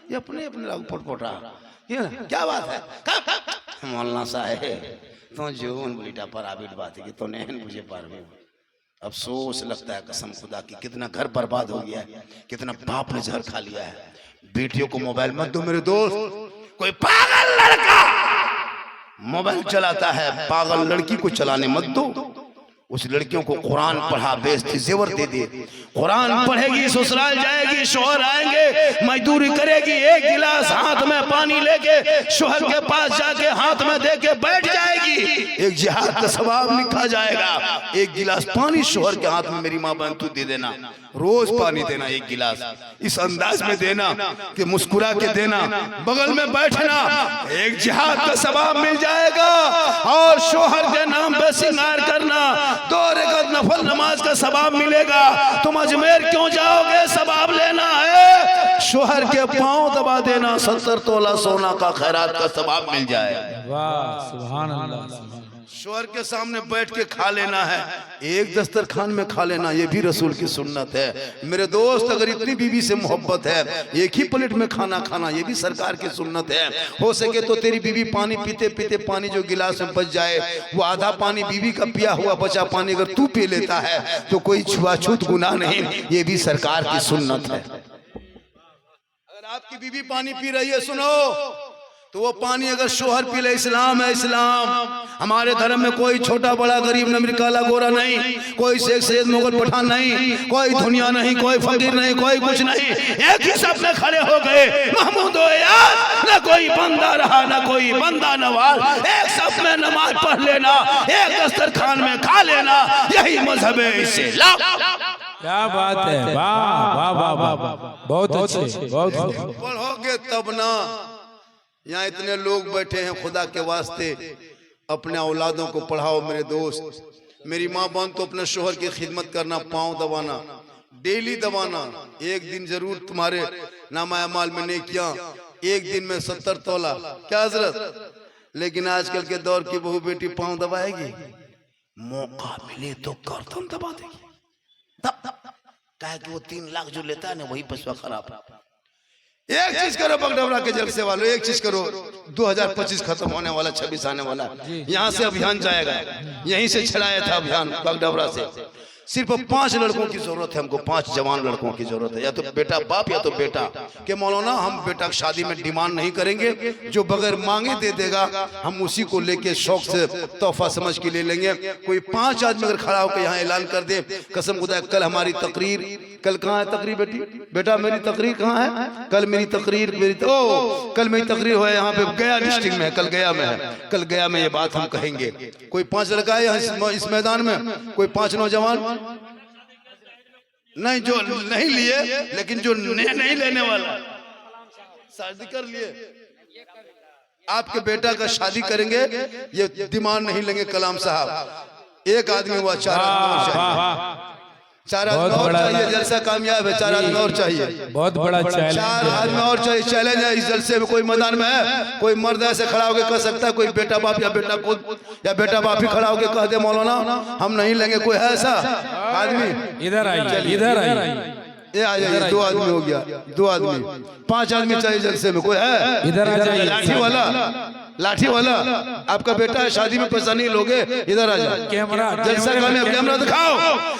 ये अपने लोग पटपटा क्या बात है मौलाना साहेब तो जोन बेटा पर आबिद बात है कि तो नहीं मुझे पार में। अफसोस लगता है कसम खुदा की, कितना घर बर्बाद हो गया है, कितना बाप ने जहर खा लिया है। बेटियों को मोबाइल मत दो मेरे दोस्त। कोई पागल लड़का मोबाइल चलाता है, पागल लड़की को चलाने मत दो। उस लड़कियों को कुरान पढ़ा, बेइज्जती जेवर दे दे। कुरान पढ़ेगी, ससुराल जाएगी, शोहर आएंगे, मजदूरी करेगी, एक गिलास हाथ में पानी लेके शोहर के पास जाके हाथ में दे के बैठ जाएगी, एक जिहाद का सवाब लिखा जाएगा। एक गिलास पानी शोहर के हाथ में, मेरी माँ बहन तू दे देना, रोज पानी देना, एक गिलास इस अंदाज में देना कि मुस्कुरा के देना, बगल में बैठना, एक जिहाद का सवाब मिल जाएगा। और शोहर के नाम पे श्रृंगार करना, 2 रकात नफल नमाज का सवाब मिलेगा। तुम अजमेर क्यों जाओगे, सवाब लेना है। शोहर के पांव दबा देना, 70 तोला सोना का खैरात का सवाब मिल जाएगा। वाह सुभान अल्लाह। शोहर के सामने बैठ के खा लेना है, एक दस्तरखान में खा लेना, ये भी रसूल की सुन्नत है। मेरे दोस्त, अगर इतनी बीवी से मोहब्बत है, एक ही प्लेट में खाना खाना, ये भी सरकार की सुन्नत है। हो सके तो तेरी बीवी पानी पीते पीते पानी जो गिलास में बच जाए, वो आधा पानी बीवी का पिया हुआ बचा पानी अगर तू पी लेता है तो कोई छुआछूत गुनाह नहीं, ये भी सरकार की सुन्नत है। अगर आपकी बीवी पानी पी रही है, सुनो, तो वो पानी अगर शोहर पी ले, इस्लाम है इस्लाम। हमारे धर्म में कोई छोटा बड़ा गरीब नमीर काला गोरा नहीं, कोई शेख सैयद मुगल पठान नहीं, कोई धुनिया नहीं, कोई फकीर नहीं, कोई कुछ नहीं, एक ही सब में खड़े हो गए, महमूद यार, न कोई बंदा रहा न कोई बंदा नवाज, एक सब में नमाज पढ़ लेना, एक दस्तरखान में खा लेना, यही मजहब है इस्लाम। क्या बात है, वाह वाह वाह वाह, बहुत अच्छे, बहुत पढ़ोगे तब ना। यहाँ इतने लोग बैठे हैं, खुदा के वास्ते अपने औलादों को पढ़ाओ मेरे दोस्त। मेरी माँ बहन तो अपने शोहर की खिदमत करना, पाँव दबाना, डेली दबाना, एक दिन जरूर तुम्हारे नामा अमाल में नहीं किया, एक दिन में 70 तोला, क्या हजरत। लेकिन आजकल के दौर की बहू बेटी पाँव दबाएगी, मौका मिले तो गर्दन दबा देगी। कहे कि वो 3 लाख जो लेता है ना, वही पशुआ खराब है। एक चीज करो बगडबरा के जलसे वालों, एक चीज करो, 2025 खत्म होने वाला, 26 आने वाला, यहाँ से अभियान जाएगा, यहीं से चलाया था अभियान बगडबरा से। सिर्फ 5 लड़कों की जरूरत है हमको, 5 जवान लड़कों की जरूरत है, या तो बेटा बाप या तो बेटा के। मौलाना हम बेटा की शादी में डिमांड नहीं करेंगे, जो बगैर मांगे दे देगा हम उसी को लेके शौक से तोहफा समझ के ले लेंगे। कोई 5 आदमी अगर खड़ा होकर यहाँ ऐलान कर दे, कसम खुदा, कल हमारी तकरीर, कल कहाँ है तकरीर बेटी, बेटा मेरी तकरीर कहाँ है, कल मेरी तकरीर, कल मेरी तकरीर हो यहाँ पे, गया डिस्ट्रिक्ट में है, कल गया में है, कल गया में ये बात हम कहेंगे। कोई 5 लड़का है यहाँ इस मैदान में, कोई 5 नौजवान नहीं जो नहीं लिए, लेकिन जो नहीं लेने वाला शादी कर लिए, आपके बेटा का शादी करेंगे, ये डिमांड नहीं लेंगे कलाम साहब। एक आदमी हुआ, 4 आदमी और चाहिए, जलसा कामयाब है, 4 आदमी और चाहिए, बहुत बड़ा चैलेंज, 4 आदमी और चाहिए, चैलेंज है इस जलसे में। कोई मैदान में है, कोई मर्द ऐसे खड़ा होकर कह सकता है, कोई बेटा बाप या बेटा खुद या बेटा बाप ही खड़ा होकर कह दे मौलाना हम नहीं लेंगे, कोई है ऐसा आदमी? इधर आइए, इधर आइए, ये आ जाइए, 2 आदमी हो गया, 2 आदमी, 5 आदमी चाहिए जलसे में, कोई है? इधर आ जाइए, लाठी वाला, लाठी वाला, आपका बेटा है, शादी में पैसा नहीं लोगे, इधर आ जाए, कैमरा, जलसा कैमरा दिखाओ।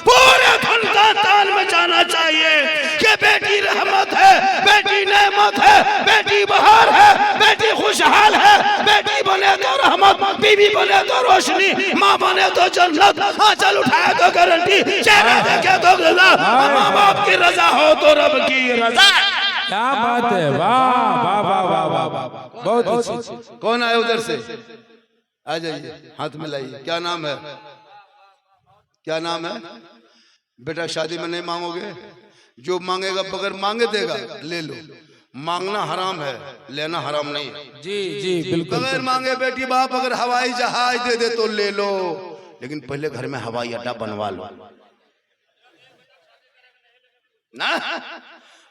पूरे खानदान में जाना चाहिए कि बेटी रहमत है, बेटी नेमत है, बेटी बहार है, बेटी खुशहाल है, बेटी बने तो रहमत, बीवी बने तो रोशनी, माँ बने तो जन्नत, आंचल उठाए तो गारंटी, चेहरा देखे तो रजा, माँ बाप की रजा हो तो रब की रजा। क्या बात है, वाह वाह वाह वाह वाह वाह, बहुत अच्छी। कौन आए उधर से? आ जाइए, हाथ मिलाइए। क्या नाम है, क्या नाम है? बेटा शादी में नहीं मांगोगे, जो मांगेगा बगैर मांगे देगा, ले लो। मांगना हराम है, लेना हराम नहीं है। जी जी बिल्कुल। बगैर मांगे बेटी बाप अगर हवाई जहाज दे दे तो ले लो, लेकिन पहले घर में हवाई अड्डा बनवा लो ना।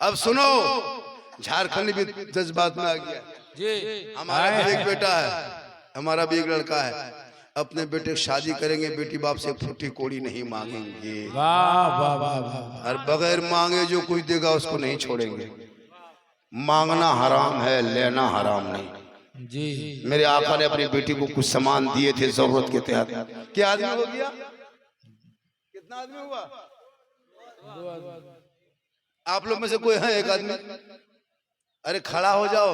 अब सुनो, झारखंड भी जज्बात में आ गया जी। हमारा भी एक बेटा है, हमारा भी एक लड़का है, अपने बेटे शादी करेंगे, बेटी बाप से फूटी कोड़ी नहीं मांगेंगे। वाह वाह वाह वाह। और बगैर मांगे जो कुछ देगा उसको नहीं छोड़ेंगे। मांगना हराम है, लेना हराम नहीं जी। मेरे आका ने अपनी बेटी को कुछ सामान दिए थे जरूरत के तहत। क्या आदमी हो गया? कितना आदमी हुआ? आप लोग में से कोई है एक आदमी? अरे खड़ा हो जाओ,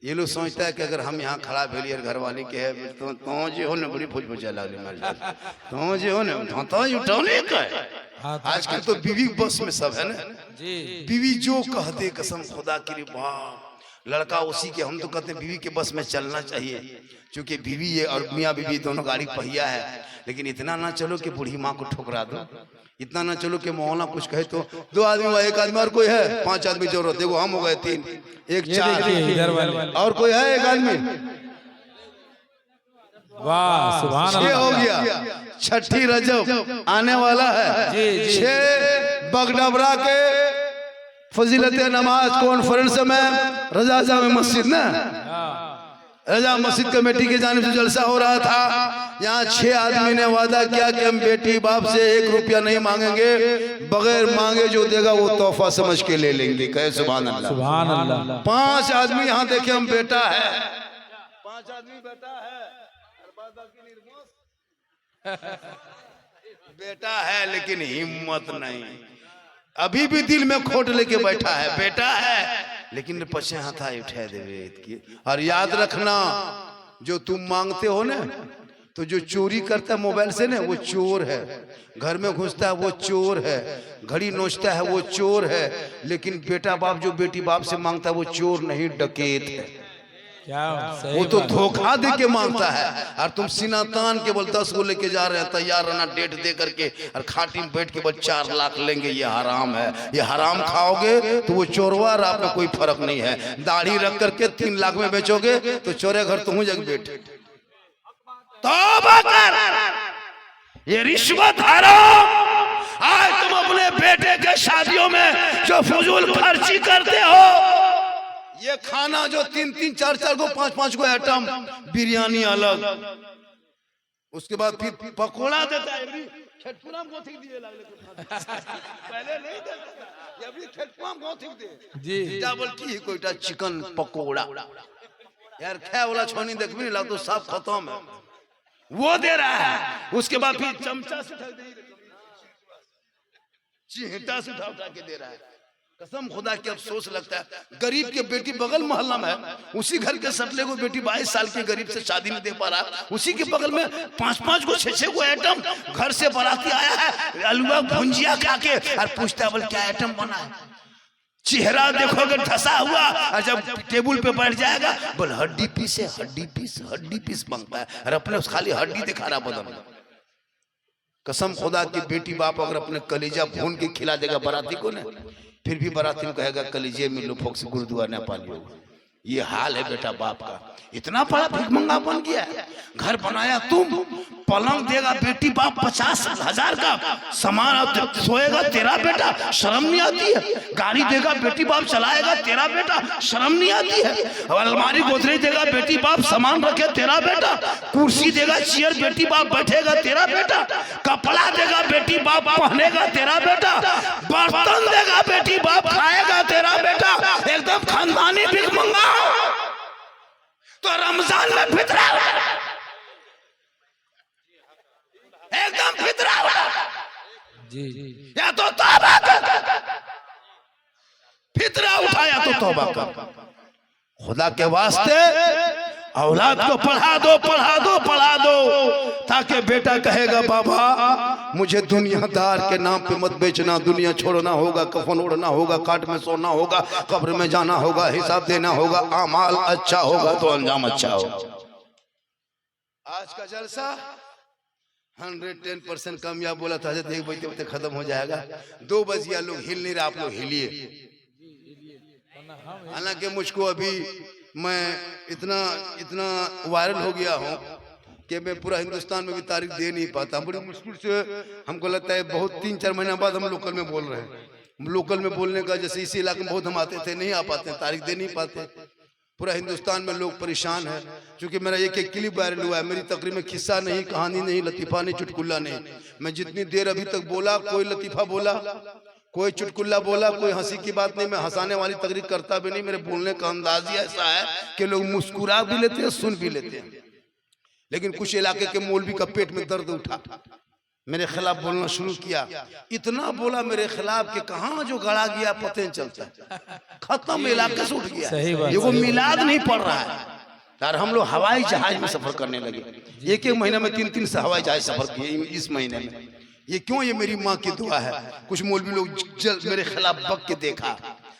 ये लोग सोचता है कि अगर हम यहाँ खड़ा भेलिए घर वाले के है तो जो हो ना बड़ी फुज फुजा लगली मर जाए तो जो हो ना तो उठौने का आजकल तो बीवी बस में सब है ना जी। बीवी जो कहते कसम खुदा की वाह लड़का उसी के हम तो कहते हैं बीवी के बस में चलना चाहिए क्योंकि बीवी है और मियाँ बीवी दोनों गाड़ी पहिया है लेकिन इतना ना चलो कि बूढ़ी माँ को ठुकरा दो इतना ना चलो कि मोहल्ला कुछ कहे तो 2 आदमी हुआ 1 आदमी और कोई है 5 आदमी जरूरत देखो हम हो गए 3 1 4 और कोई है 1 आदमी वाह सुभान 6 हो गया छठी रजब आने वाला है 6 बगडबरा के फजीलत नमाज कॉन्फ्रेंस में रजा जामे मस्जिद ना रजा मस्जिद कमेटी की जानिब से जलसा हो रहा था यहाँ 6 आदमी ने वादा किया कि हम बेटी बाप से 1 रुपया नहीं मांगेंगे बगैर मांगे जो देगा वो तोहफा समझ के ले लेंगे कहे सुभान अल्लाह सुभान अल्लाह। 5 आदमी यहाँ देखे हम बेटा है 5 आदमी बेटा है बेटा है लेकिन हिम्मत नहीं अभी भी दिल में खोट लेके बैठा है बेटा है लेकिन पछे हाथा उठा देवे और याद रखना जो तुम मांगते हो ना तो जो चोरी करता है मोबाइल से ना वो चोर है घर में घुसता है वो चोर है घड़ी नोचता है वो चोर है लेकिन बेटा बाप जो बेटी बाप से मांगता है वो चोर नहीं डकैत है क्या वो तो धोखा दे के मांगता है और तुम सीना तान के बोल 10 को लेके जा रहे हैं तैयार रहना डेट दे करके और खाटी में बैठ के बस 4 लाख लेंगे ये हराम है ये हराम खाओगे तो वो चोरवा और आप में कोई फर्क नहीं है दाढ़ी रख करके 3 लाख में बेचोगे तो चोरे घर तुम जग बैठे तौबा कर ये रिश्वत हराम आज तुम अपने बेटे के शादियों में जो फजूल खर्ची करते हो ये खाना जो 3-3 4-4 को 5-5 को आइटम बिरयानी अलग उसके बाद फिर पकोड़ा देता है खेतपुरा में गोथिक दिए लगले पहले नहीं देता ये अभी खेतपुरा में गोथिक दे जी डबल की कोईटा चिकन पकोड़ा यार खाए वाला छोनी देखबी नहीं लग तो सब खत्म है वो दे रहा है उसके बाद फिर चमचा से उठा दे चिहटा से उठा के दे रहा है कसम खुदा की अफसोस लगता है गरीब के बेटी बगल मोहल्ला में है उसी घर के सटले को बेटी 22 साल की गरीब से शादी नहीं दे पा रहा उसी के बगल में 5-5 को 6-6 को आइटम घर से बाराती आया है अलुआ भुंजिया खा के और पूछता है बोल क्या आइटम बना है चेहरा देखोगे धसा हुआ और जब टेबल पे बैठ जाएगा बोल हड्डी पीस है हड्डी पीस मांगता है और अपने खाली हड्डी दिखा रहा बदन कसम खुदा की बेटी बाप अगर अपने कलेजा भून के खिला देगा बाराती को ना फिर भी बाराती में कहेगा कलीजे में लोग से गुरुद्वा न पालियो ये हाल है बेटा बाप का इतना बड़ा भिखमंगा बन गया है घर बनाया तुम पलंग देगा बेटी बाप 50,000 का सामान सोएगा तेरा बेटा शर्म नहीं आती है गाड़ी देगा बेटी बाप चलाएगा तेरा बेटा शर्म नहीं आती है अलमारी गोदरेज देगा बेटी बाप सामान रखे तेरा बेटा कुर्सी देगा चेयर बेटी बाप बैठेगा तेरा बेटा कपड़ा देगा बेटी बाप पहनेगा तेरा बेटा बर्तन देगा बेटी बाप खाएगा तेरा बेटा एकदम खानदानी भिखमंगा तो रमजान में फितरा एकदम फितरा जी या तो तौबा कर फितरा उठाया तो तौबा कर खुदा के वास्ते औलाद को पढ़ा दो ताकि बेटा कहेगा बाबा मुझे दुनियादार के नाम पे मत बेचना दुनिया छोड़ना होगा कफन ओढ़ना होगा काट में सोना होगा कब्र में जाना होगा हिसाब देना होगा अमाल अच्छा होगा तो अंजाम अच्छा होगा आज का जलसा 110% कामयाब बोला था 1 बजे खत्म हो जाएगा 2 बजे लोग हिल नहीं रहा आप लोग हिलिए हालांकि मुझको अभी मैं इतना वायरल हो गया हूँ कि मैं पूरा हिंदुस्तान में भी तारीख दे नहीं पाता बड़ी मुश्किल से हमको लगता है बहुत 3-4 महीना बाद हम लोकल में बोल रहे हैं लोकल में बोलने का जैसे इसी इलाके में बहुत हम आते थे नहीं आ पाते तारीख दे नहीं पाते पूरा हिंदुस्तान में लोग परेशान है क्योंकि मेरा एक क्लिप वायरल हुआ है मेरी तकरीर में किस्सा नहीं कहानी नहीं लतीफा नहीं चुटकुल्ला नहीं मैं जितनी देर अभी तक बोला कोई लतीफा बोला कोई चुटकुल्ला बोला कोई हंसी की बात नहीं मैं हंसाने वाली तकरीर करता भी नहीं मेरे बोलने का अंदाज ही ऐसा है कि लोग मुस्कुरा भी लेते हैं सुन भी लेते हैं लेकिन कुछ इलाके के मौलवी का पेट में दर्द उठा मेरे खिलाफ बोलना शुरू किया। इतना बोला मेरे खिलाफ कि कहाँ जो गड़ा गया पता नहीं चलता, खत्म, इलाके से उठ गया। ये वो मिलाद नहीं पड़ रहा है यार। हम लोग हवाई जहाज में सफर करने लगे, एक महीने में 3-3 से हवाई जहाज सफर किए इस महीने में। ये क्यों? ये मेरी माँ की दुआ है। कुछ मौलवी लोग मेरे खिलाफ बक के देखा,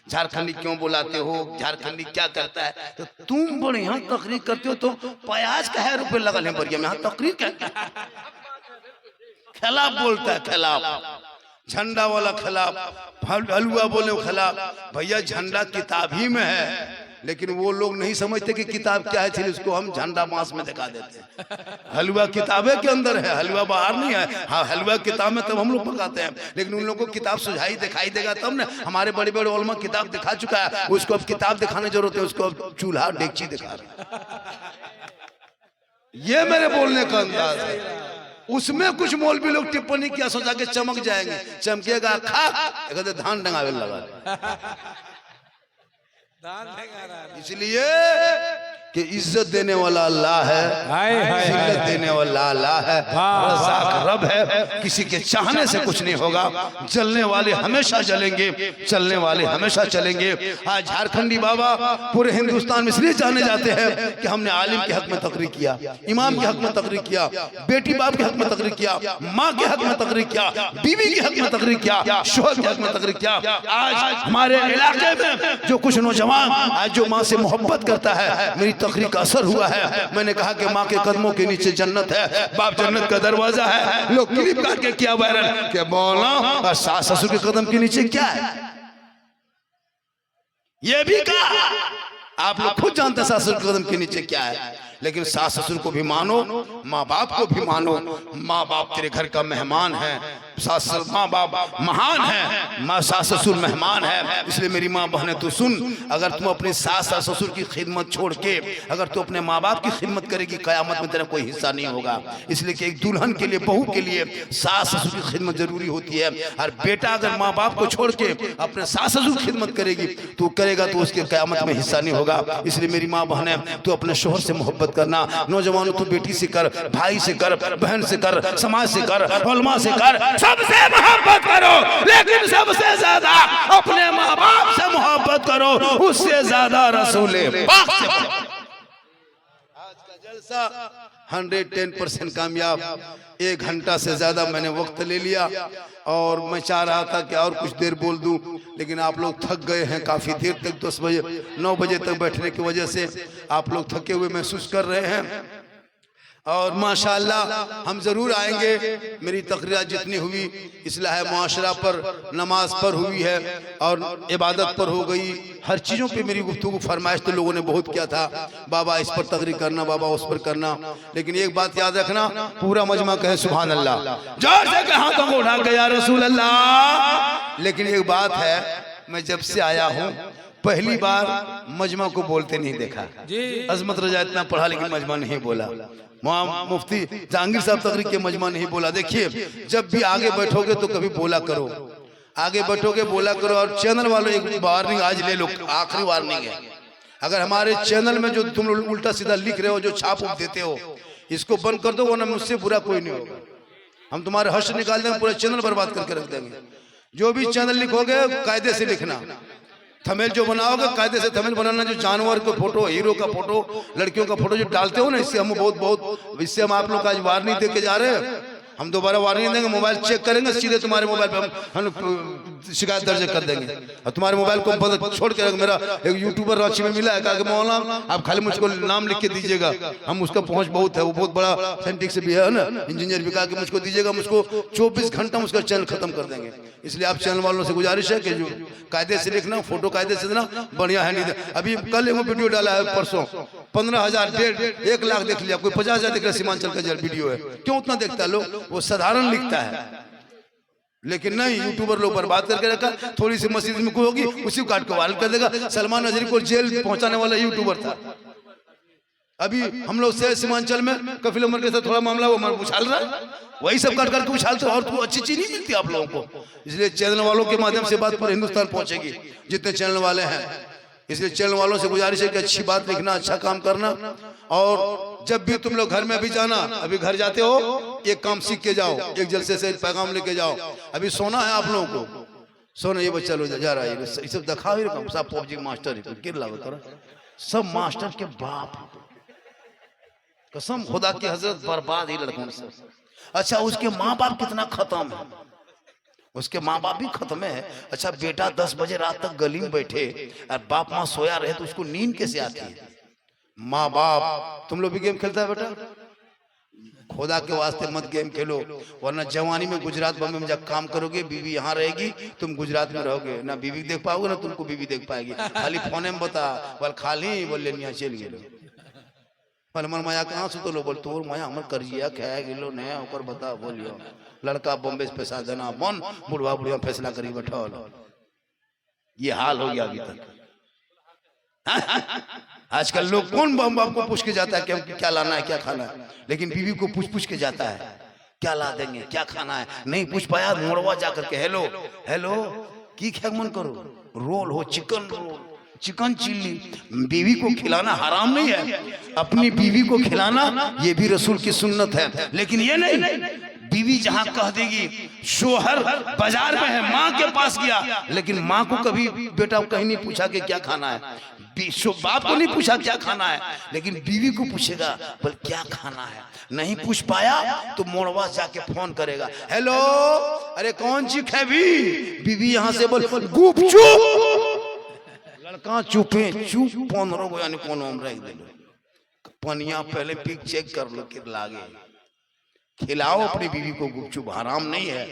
झारखंडी क्यों बुलाते हो, झारखंडी क्या करता है, तो तुम बड़े यहाँ तकरीर करते हो तो प्याज का है रुपये लगल है बढ़िया में, यहाँ तकरीर करता है। खिलाफ बोलता है, खिलाफ, झंडा वाला खिलाफ, हलवा बोले खिलाफ। भैया झंडा किताब ही में है, लेकिन वो लोग नहीं समझते कि किताब क्या है, इसलिए उसको हम झंडा मांस में दिखा देते हैं। हलवा किताबे के अंदर है, हलवा बाहर नहीं है। हाँ, हलवा किताब में तब हम लोग पकाते हैं, लेकिन उन लोगों को किताब सुझाई दिखाई देगा तब ना। हमारे बड़े बड़े उलमा किताब दिखा चुका है, उसको अब किताब दिखाने की जरूरत है, उसको अब चूल्हा डेगची दिखा रहे। ये मेरे बोलने का अंदाज है। उसमें कुछ मौलवी लोग टिप्पणी किया, सोचा के चमक जाएंगे, चमकेगा खा कहते धान डंगावे लगा। इसलिए कि इज्जत देने वाला अल्लाह है, जिल्लत देने वाला अल्लाह है, रज़ाक रब है। किसी के चाहने से कुछ नहीं होगा। जलने वाले हमेशा जलेंगे, चलने वाले हमेशा चलेंगे। आज झारखंडी बाबा पूरे हिंदुस्तान में इसलिए जाने जाते हैं कि हमने आलिम के हक में तकरीर किया, इमाम के हक में तकरीर किया, बेटी बाप के हक में तकरीर किया, माँ के हक में तकरीर किया, बीवी के हक में तकरीर किया, शोहर के हक में तकरीर किया। आज हमारे इलाके में जो कुछ नौजवान आज जो माँ से मोहब्बत करता है, मेरी तकरीर का असर हुआ है। मैंने कहा कि माँ के कदमों के नीचे जन्नत है, बाप जन्नत का दरवाजा है। लोग क्लिप काट के क्या वायरल के बोला, और सास ससुर के कदम के नीचे क्या है, ये भी कहा। आप लोग खुद जानते हैं सास ससुर के कदम के नीचे क्या है, लेकिन सास ससुर को भी मानो, माँ बाप को भी मानो। माँ बाप तेरे घर का मेहमान है, माँ बाप महान है, माँ सास ससुर मेहमान है। इसलिए मेरी माँ बहने तू सुन, अगर तुम अपने सास ससुर की खिदमत छोड़ के अगर तू अपने माँ बाप की खिदमत करेगी, कयामत में तेरा कोई हिस्सा नहीं होगा। इसलिए कि एक दुल्हन के लिए, बहू के लिए सास ससुर की खिदमत जरूरी होती है। और बेटा अगर माँ बाप को छोड़ के अपने सास ससुर की खिदमत करेगी, तू करेगा तो उसके कयामत में हिस्सा नहीं होगा। इसलिए मेरी माँ बहने, तू अपने शोहर से मोहब्बत करना। नौजवानों, तू बेटी से कर, भाई से कर, बहन से कर, समाज से कर, उलमा से कर, सबसे मोहब्बत करो, लेकिन सबसे ज्यादा अपने माँ बाप से मोहब्बत करो, उससे ज्यादा रसूले पाक से। आज का जलसा 110% कामयाब। 1 घंटा से ज्यादा मैंने वक्त ले लिया और मैं चाह रहा था कि और कुछ देर बोल दूं, लेकिन आप लोग थक गए हैं काफी देर तक, 10 बजे 9 बजे तक बैठने की वजह से आप लोग थके हुए महसूस कर रहे हैं। और माशाअल्लाह हम जरूर आएंगे। मेरी तकरीर जितनी हुई इस्लाह मुआशरा पर, नमाज पर हुई है और इबादत पर हो गई, हर चीज़ों पे मेरी गुफ्तगू फरमाइश तो लोगों ने बहुत किया था, बाबा इस पर तकरीर करना, बाबा उस पर करना। लेकिन एक बात याद रखना, पूरा मजमा कहे सुभान अल्लाह, जोर से कहा तो उठा के या रसूल अल्लाह। लेकिन एक बात है, मैं जब से आया हूँ पहली बार मजमा को बोलते नहीं देखा। अजमत रजा इतना पढ़ा लेकिन मजमा नहीं बोला। मुफ्ती जहांगीर साहब तकरीर के मजमा नहीं बोला। देखिए, जब भी आगे बैठोगे तो कभी बोला करो, आगे बैठोगे बोला करो। और चैनल वालों एक वार्निंग आज ले लो, आखिरी वार्निंग है। अगर हमारे चैनल में जो तुम लोग उल्टा सीधा लिख रहे हो, जो छाप देते हो, इसको बंद कर दो, वरना मुझसे बुरा कोई नहीं होगा। हम तुम्हारे हर्ष निकाल देंगे, पूरा चैनल बर्बाद करके रख देंगे। जो भी चैनल लिखोगे कायदे से लिखना, थंबनेल जो बनाओगे कायदे से थंबनेल बनाना। जो जानवर का फोटो, हीरो का फोटो, लड़कियों का फोटो जो डालते हो ना, इससे हम इससे हम आप लोग का आज वार्निंग दे के जा रहे हैं। हम दोबारा वार्निंग देंगे, मोबाइल चेक करेंगे, सीधे तुम्हारे मोबाइल पे हम शिकायत दर्ज कर देंगे और तुम्हारे मोबाइल को बंद छोड़ के। मेरा एक यूट्यूबर रांची में मिला है, कहा कि मौलाना आप खाली मुझको नाम लिख के दीजिएगा, हम उसका पहुंच बहुत है, वो बहुत बड़ा साइंटिस्ट से भी है ना, इंजीनियर भी, कहा कि मुझको दीजिएगा, मुझको 24 घंटा उसका चैनल खत्म कर देंगे। इसलिए आप चैनल वालों से गुजारिश है कि जो कायदे से लिखना, फोटो कायदे से देना, बढ़िया है। नहीं अभी कल वो वीडियो डाला है, परसों 15,000 1.5 1 लाख देख लिया, कोई 50,000 देख लिया। सीमांचल का वीडियो है, क्यों उतना देखता है लोग? वो साधारण लिखता है, लेकिन नहीं, यूट्यूबर लोग बर्बाद करके रखा। थोड़ी सी मस्जिद में कोई होगी, उसी को काट के वायरल कर देगा। सलमान नजरी को जेल पहुंचाने वाला यूट्यूबर था। अभी हम लोग से सीमांचल में कफिल उमर के साथ थोड़ा मामला वो उछाल रहा है, वही सब काट करके उछालते, और तो अच्छी चीज नहीं मिलती आप लोगों को। इसलिए चैनल वालों के माध्यम से बात पूरे हिंदुस्तान पहुंचेगी, जितने चैनल वाले हैं। इसलिए चैनल वालों से गुजारिश है कि अच्छी बात लिखना, अच्छा काम करना। और जब भी तुम लोग घर में अभी जाना, अभी घर जाते हो एक काम सीख के जाओ, एक जलसे से पैगाम लेके जाओ। अभी सोना है आप लोगों को, सोना ये बच्चा लोग जा रहा है, ये सब दिखा ही रखा सब पबजी मास्टर है, गिर लागो करो सब मास्टर के बाप, कसम खुदा की हजरत बर्बाद ही लड़कों से। अच्छा उसके माँ बाप कितना खत्म है, उसके माँ बाप भी खत्म है। अच्छा बेटा 10 बजे रात तक गली में बैठे और बाप माँ सोया रहे तो उसको नींद कैसे आती है? माँ बाप, तुम लोग भी गेम खेलता है बेटा? खुदा के वास्ते मत गेम खेलो, वरना जवानी में गुजरात बम्बे में जब काम करोगे, बीवी यहाँ रहेगी, तुम गुजरात में रहोगे, ना बीवी देख पाओगे ना तुमको बीवी देख पाएगी। खाली फोने में बता बोल खाली बोल लेनिया चल गेलो पल मन माया कहाँ से तो लो बोल तोर माया हमर करिया खाया गेलो नया होकर बता बोलियो लड़का बॉम्बे से पैसा देना बन बुढ़वा बुढ़िया फैसला करी बैठो। ये हाल हो गया अभी तक। आजकल लोग कौन बाप को पूछ के जाता है कि क्या लाना है क्या खाना है, लेकिन बीवी को पूछ के जाता है क्या ला देंगे क्या खाना है। नहीं पूछ पाया मोड़वा जाकर के हेलो हेलो की क्या मन करो, रोल हो चिकन रोल चिकन चिल्ली। बीवी को खिलाना हराम नहीं है, अपनी बीवी को खिलाना ये भी रसूल की सुन्नत है। लेकिन ये नहीं बीवी जहां कह देगी शोहर बाजार में है, माँ के पास गया, लेकिन माँ को कभी बेटा कहीं नहीं पूछा कि क्या खाना है, बाप को नहीं पूछा क्या खाना है, लेकिन बीवी को पूछेगा बोल क्या खाना है। नहीं पूछ पाया तो मोड़वा जाके फोन करेगा हेलो अरे कौन सी खेबी, बीवी यहाँ से बोल गुपचुप, लड़का चुपे चुप 15 गो यानी कौन हम रख दे पनिया पहले पिक चेक कर लो कि लागे। खिलाओ अपनी बीवी को गुपचुप, हराम नहीं है,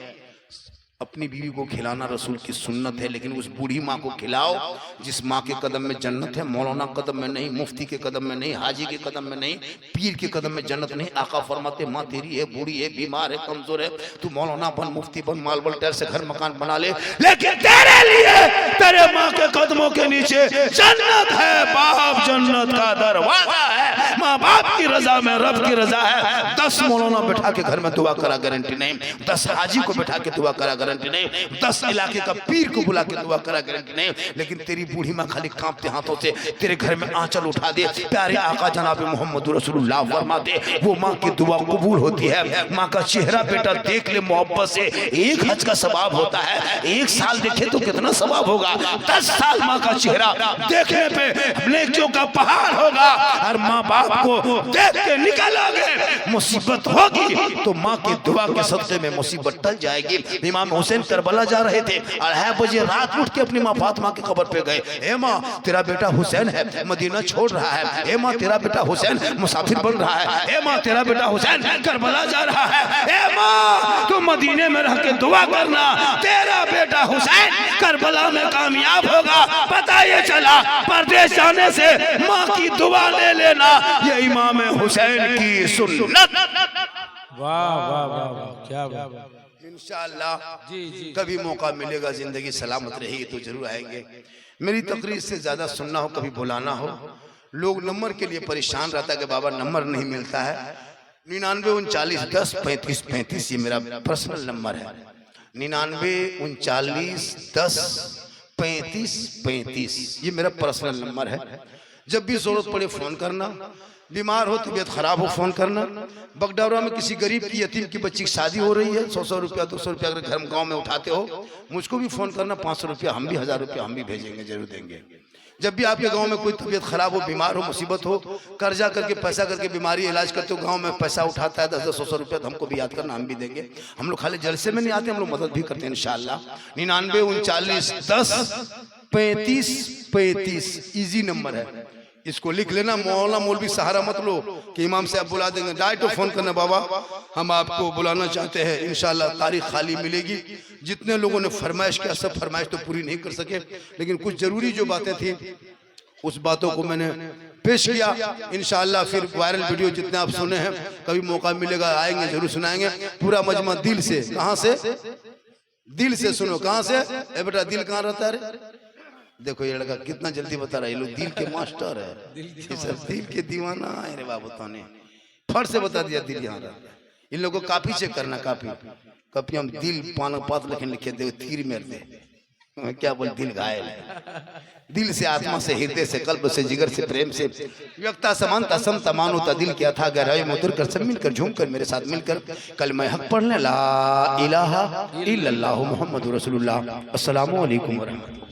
अपनी बीवी को खिलाना रसूल की सुन्नत है। लेकिन उस बूढ़ी माँ को खिलाओ जिस माँ के कदम में जन्नत है, मौलाना कदम में नहीं, मुफ्ती के कदम में नहीं, हाजी के कदम में नहीं, पीर के कदम में जन्नत नहीं। आका फरमाते माँ तेरी है बूढ़ी है बीमार है कमजोर है, तू मौलाना बन मुफ्ती बन मालबल टेर से घर मकान बना ले, लेकिन तेरे लिए तेरे माँ के कदमों के नीचे जन्नत है। बाप जन्नत का दरवाजा है, माँ बाप की रजा में रब की रजा है। 10 मौलाना बैठा के घर में दुआ करा गारंटी नहीं, 10 हाजी को बैठा के दुआ करा गारंटी नहीं, 10 इलाके का पीर को बुला के दुआ करा गारंटी नहीं। लेकिन तेरी बूढ़ी माँ खाली कांपते हाथों से तेरे घर में आंचल उठा दे, प्यारे आका जनाब मोहम्मद रसूलुल्लाह फरमा दे, वो माँ की दुआ कबूल होती है। माँ का चेहरा बेटा देख ले मोहब्बत से, 1 हज का सवाब होता है, 1 साल देखे तो कितना सवाब होगा, 10 साल माँ का चेहरा देखने पे नेकियों का पहाड़ होगा। और माँ बाप को देख के निकलोगे मुसीबत होगी तो माँ की दुआ के सदक़े में मुसीबत टल जाएगी। इमाम हुसैन करबला जा रहे थे, 2:30 बजे रात उठ के अपनी माँ फातिमा की कब्र पे गए, ए माँ तेरा बेटा हुसैन है मदीना छोड़ रहा है, ए माँ तेरा बेटा हुसैन मुसाफिर बन रहा है, ए माँ तेरा बेटा हुसैन करबला जा रहा है, ए माँ तू मदीने में रह के दुआ करना तेरा बेटा हुसैन करबला में कामयाब होगा। पता ये चला परदेश जाने से माँ की दुआ ले लेना, ये इमाम हुसैन की सुन्नत। वाह वाह वाह वाह क्या बात। इंशाअल्लाह जी जी कभी मौका मिलेगा, जिंदगी सलामत रहेगी तो जरूर आएंगे। मेरी तकरीर से ज्यादा सुनना हो कभी बुलाना हो, लोग नंबर के लिए परेशान रहता है कि बाबा नंबर नहीं मिलता है। 99 39 10 35 35 ये मेरा पर्सनल नंबर है, 99 39 10 35 35 ये मेरा पर्सनल नंबर है। जब भी जरूरत पड़े फोन करना, बीमार हो तबीयत खराब हो फोन करना। बगडौरा में किसी गरीब की यतीम की बच्ची की शादी हो रही है, 100 रुपया 200 रुपया अगर घर गांव में उठाते हो मुझको भी फोन करना, 500 रुपया हम भी 1000 रुपया हम भी भेजेंगे, जरूर देंगे। जब भी आपके गांव में कोई तबीयत खराब हो, बीमार हो, मुसीबत हो, कर्जा करके पैसा करके बीमारी इलाज करते हो, गांव में पैसा उठाता है 10 100 रुपया, तो हमको भी याद करना, हम भी देंगे। हम लोग खाली जलसे में नहीं आते, हम लोग मदद भी करते हैं इंशाअल्लाह। 99 39 10 35 35 इजी नंबर है, इसको लिख लेना। मौलाना मौलवी सहारा मत लो कि इमाम साहब बुला देंगे, डायरेक्ट फोन करना बाबा हम आपको बुलाना चाहते हैं, इंशाल्लाह तारीख खाली मिलेगी। जितने लोगों ने फरमाइश किया सब फरमाइश तो पूरी नहीं कर सके, लेकिन कुछ जरूरी जो बातें थी उस बातों को मैंने पेश किया। इंशाल्लाह फिर वायरल वीडियो जितने आप सुने हैं कभी मौका मिलेगा आएंगे, जरूर सुनाएंगे। पूरा मजमा दिल से, कहाँ से? दिल से सुनो। कहाँ से? ए बेटा दिल कहाँ रहता है? देखो ये लड़का कितना जल्दी बता रहा है, ये लोग दिल के मास्टर है, ये सब दिल के दीवाना है रे बाबू। तो ने फट से बता दिया दिल यहाँ रहता है। इन लोगों को कापी चेक करना, कापी हम दिल पान पात लिखे दे तीर मेर दे क्या बोल, दिल घायल है। दिल से, आत्मा से, हृदय से, कल्ब से, जिगर से, प्रेम से, व्यक्ता समानता समता मानुता, दिल की अथा गहराई में उतर कर सब मिलकर झूम कर मेरे साथ मिलकर कलमा हक पढ़ने, ला इलाहा इल्लल्लाहु मुहम्मदुर रसूलुल्लाह। अस्सलामु अलैकुम व रहमतुल्लाह।